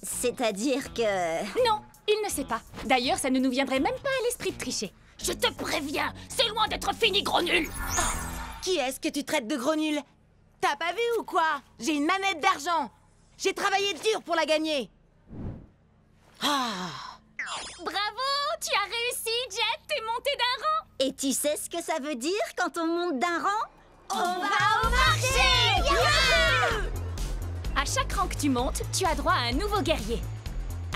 C'est-à-dire que... Non, il ne sait pas. D'ailleurs, ça ne nous viendrait même pas à l'esprit de tricher. Je te préviens, c'est loin d'être fini, gros nul! Qui est-ce que tu traites de gros nul? T'as pas vu ou quoi? J'ai une manette d'argent. J'ai travaillé dur pour la gagner. Bravo! Tu as réussi, Jet! T'es monté d'un rang! Et tu sais ce que ça veut dire quand on monte d'un rang? On va au marché! Yeah! À chaque rang que tu montes, tu as droit à un nouveau guerrier.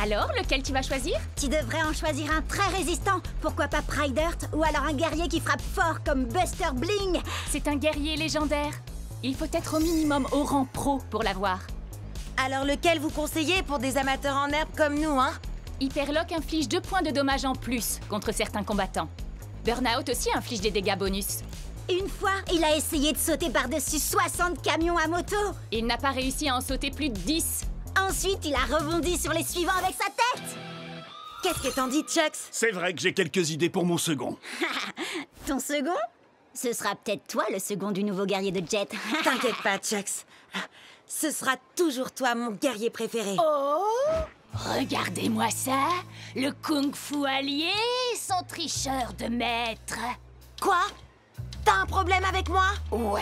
Alors, lequel tu vas choisir? Tu devrais en choisir un très résistant. Pourquoi pas Pride Earth? Ou alors un guerrier qui frappe fort comme Buster Bling. C'est un guerrier légendaire. Il faut être au minimum au rang pro pour l'avoir. Alors lequel vous conseillez pour des amateurs en herbe comme nous, hein? Hyperlock inflige 2 points de dommages en plus contre certains combattants. Burnout aussi inflige des dégâts bonus. Une fois, il a essayé de sauter par-dessus 60 camions à moto. Il n'a pas réussi à en sauter plus de 10. Ensuite, il a rebondi sur les suivants avec sa tête. Qu'est-ce que t'en dis, Chucks? C'est vrai que j'ai quelques idées pour mon second. Ton second? Ce sera peut-être toi le second du nouveau guerrier de Jet. T'inquiète pas, Chucks. Ce sera toujours toi, mon guerrier préféré. Oh! Regardez-moi ça! Le kung-fu allié, son tricheur de maître. Quoi? T'as un problème avec moi? Ouais.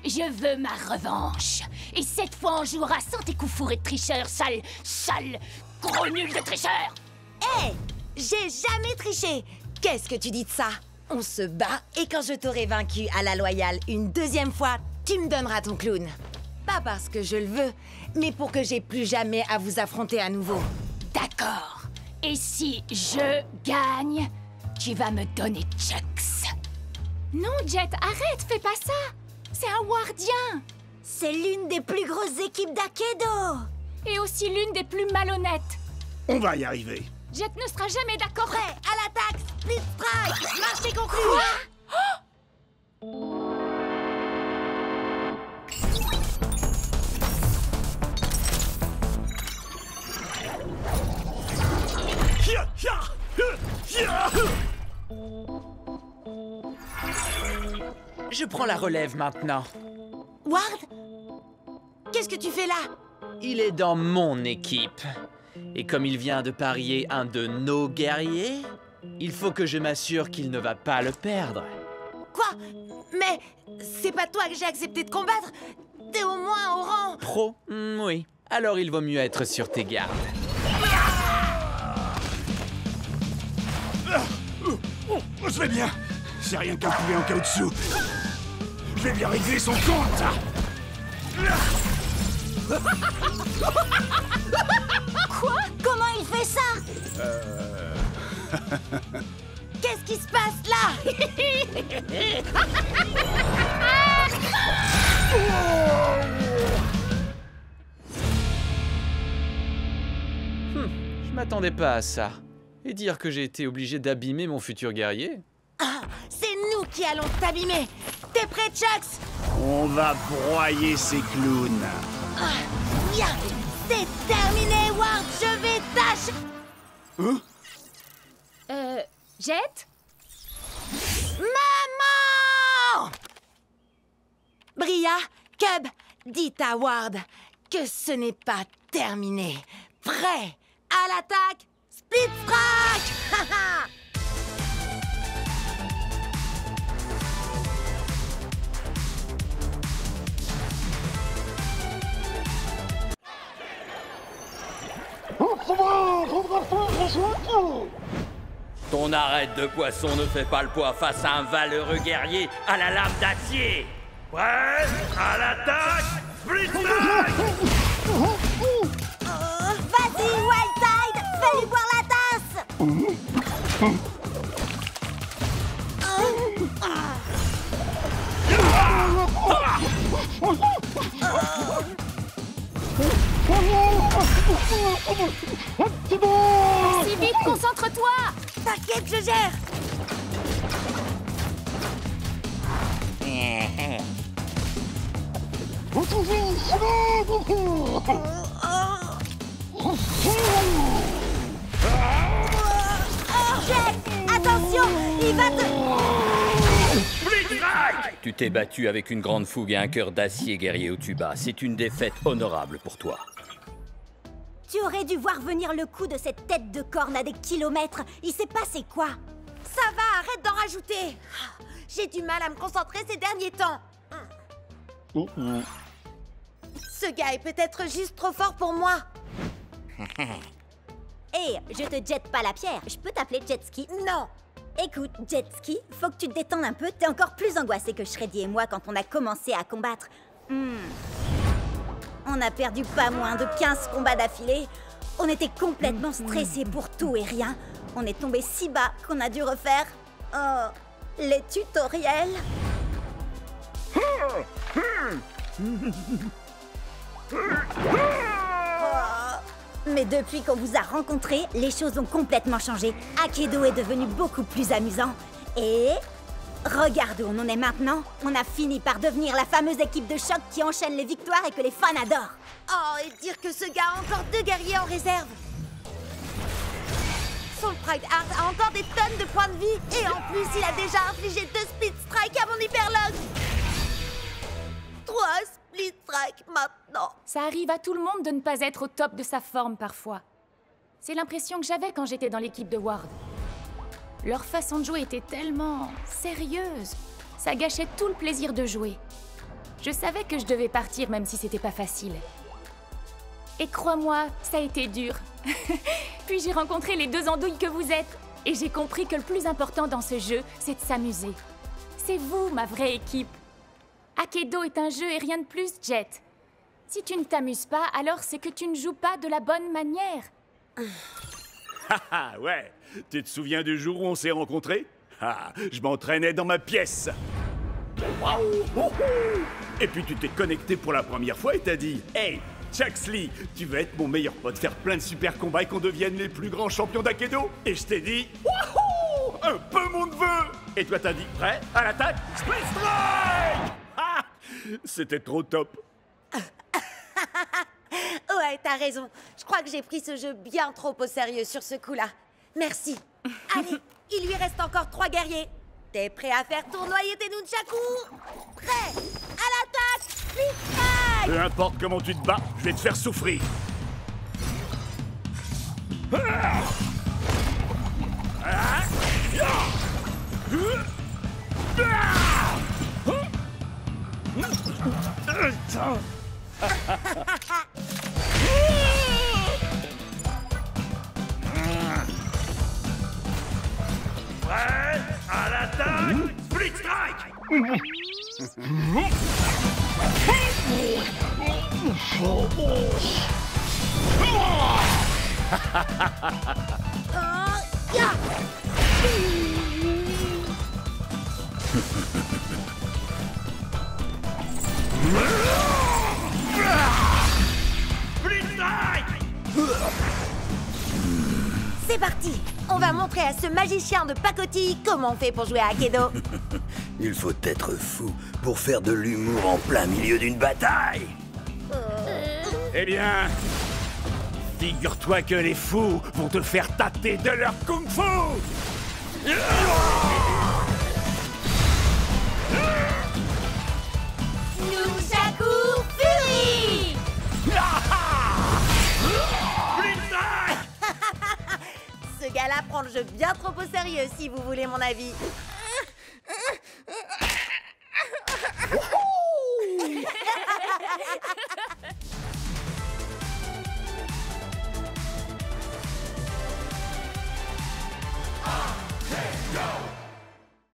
Je veux ma revanche. Et cette fois, on jouera sans tes coups fourrés de tricheur, sale, gros nul de tricheur! Hé! J'ai jamais triché! Qu'est-ce que tu dis de ça? On se bat et quand je t'aurai vaincu à la loyale une deuxième fois, tu me donneras ton clown. Pas parce que je le veux, mais pour que j'ai plus jamais à vous affronter à nouveau. D'accord. Et si je gagne, tu vas me donner Chucks. Non, Jet, arrête, fais pas ça. C'est un wardien. C'est l'une des plus grosses équipes d'Akedo. Et aussi l'une des plus malhonnêtes. On va y arriver. Jet ne sera jamais d'accord. Prêt, à l'attaque, split strike, marché conclu. Je prends la relève maintenant. Ward, qu'est-ce que tu fais là? Il est dans mon équipe. Et comme il vient de parier un de nos guerriers, il faut que je m'assure qu'il ne va pas le perdre. Quoi? Mais c'est pas toi que j'ai accepté de combattre. T'es au moins au rang... Pro? Oui. Alors il vaut mieux être sur tes gardes. Je vais bien. C'est rien qu'un poulet en caoutchouc. Je vais bien régler son compte. Quoi? Comment il fait ça? Qu'est-ce qui se passe là? Je m'attendais pas à ça. Et dire que j'ai été obligé d'abîmer mon futur guerrier? Ah, c'est nous qui allons t'abîmer. T'es prêt, Chucks? On va broyer ces clowns. Ah, bien. C'est terminé, Ward. Je vais tâcher... Jet? Maman! Bria, Cub, dites à Ward que ce n'est pas terminé. Prêt à l'attaque, split strike! Ton arête de poisson ne fait pas le poids face à un valeureux guerrier à la lame d'acier. Prêt à l'attaque, split strike! Vas-y, Wildtide, fais-lui boire la tasse. Si vite, concentre-toi. T'inquiète, je gère. Jet, attention, il va te... Tu t'es battu avec une grande fougue et un cœur d'acier, guerrier Otuba. C'est une défaite honorable pour toi. Tu aurais dû voir venir le coup de cette tête de corne à des kilomètres. Il s'est passé quoi? Ça va, arrête d'en rajouter. J'ai du mal à me concentrer ces derniers temps. Ce gars est peut-être juste trop fort pour moi. Hé, je te jette pas la pierre. Je peux t'appeler Jetski? Non. Écoute, Jetski, faut que tu te détendes un peu. T'es encore plus angoissé que Shreddy et moi quand on a commencé à combattre. On a perdu pas moins de 15 combats d'affilée. On était complètement stressés pour tout et rien. On est tombé si bas qu'on a dû refaire... les tutoriels. Mais depuis qu'on vous a rencontrés, les choses ont complètement changé. Akedo est devenu beaucoup plus amusant. Et... regarde où on en est maintenant. On a fini par devenir la fameuse équipe de choc qui enchaîne les victoires et que les fans adorent. Oh, et dire que ce gars a encore 2 guerriers en réserve. Son Pride Heart a encore des tonnes de points de vie. Et en plus, il a déjà infligé 2 split strikes à mon hyperlog. 3 split strikes maintenant. Ça arrive à tout le monde de ne pas être au top de sa forme parfois. C'est l'impression que j'avais quand j'étais dans l'équipe de Ward. Leur façon de jouer était tellement sérieuse. Ça gâchait tout le plaisir de jouer. Je savais que je devais partir même si c'était pas facile. Et crois-moi, ça a été dur. Puis j'ai rencontré les 2 andouilles que vous êtes. Et j'ai compris que le plus important dans ce jeu, c'est de s'amuser. C'est vous, ma vraie équipe. Akedo est un jeu et rien de plus, Jet. Si tu ne t'amuses pas, alors c'est que tu ne joues pas de la bonne manière. Haha, ouais. Tu te souviens du jour où on s'est rencontrés? Je m'entraînais dans ma pièce. Et puis tu t'es connecté pour la première fois et t'as dit « Hey, Chuxley, tu veux être mon meilleur pote, faire plein de super combats et qu'on devienne les plus grands champions d'Aikido ?» Et je t'ai dit « Wouhou, un peu mon neveu !» Et toi t'as dit « Prêt, à l'attaque, Split Strike !» C'était trop top. Ouais, t'as raison. Je crois que j'ai pris ce jeu bien trop au sérieux sur ce coup-là. Merci. Allez, il lui reste encore 3 guerriers. T'es prêt à faire tournoyer tes nunchakus? Prêt? À l'attaque! Split Strike! Peu importe comment tu te bats, je vais te faire souffrir. Prêt? À l'attaque! Split Strike! Split Strike! C'est parti! On va montrer à ce magicien de pacotille comment on fait pour jouer à Aikido. Il faut être fou pour faire de l'humour en plein milieu d'une bataille. Eh bien, figure-toi que les fous vont te faire tâter de leur kung-fu. Nunchaku Fury! Ce gars-là prend le jeu bien trop au sérieux, si vous voulez mon avis.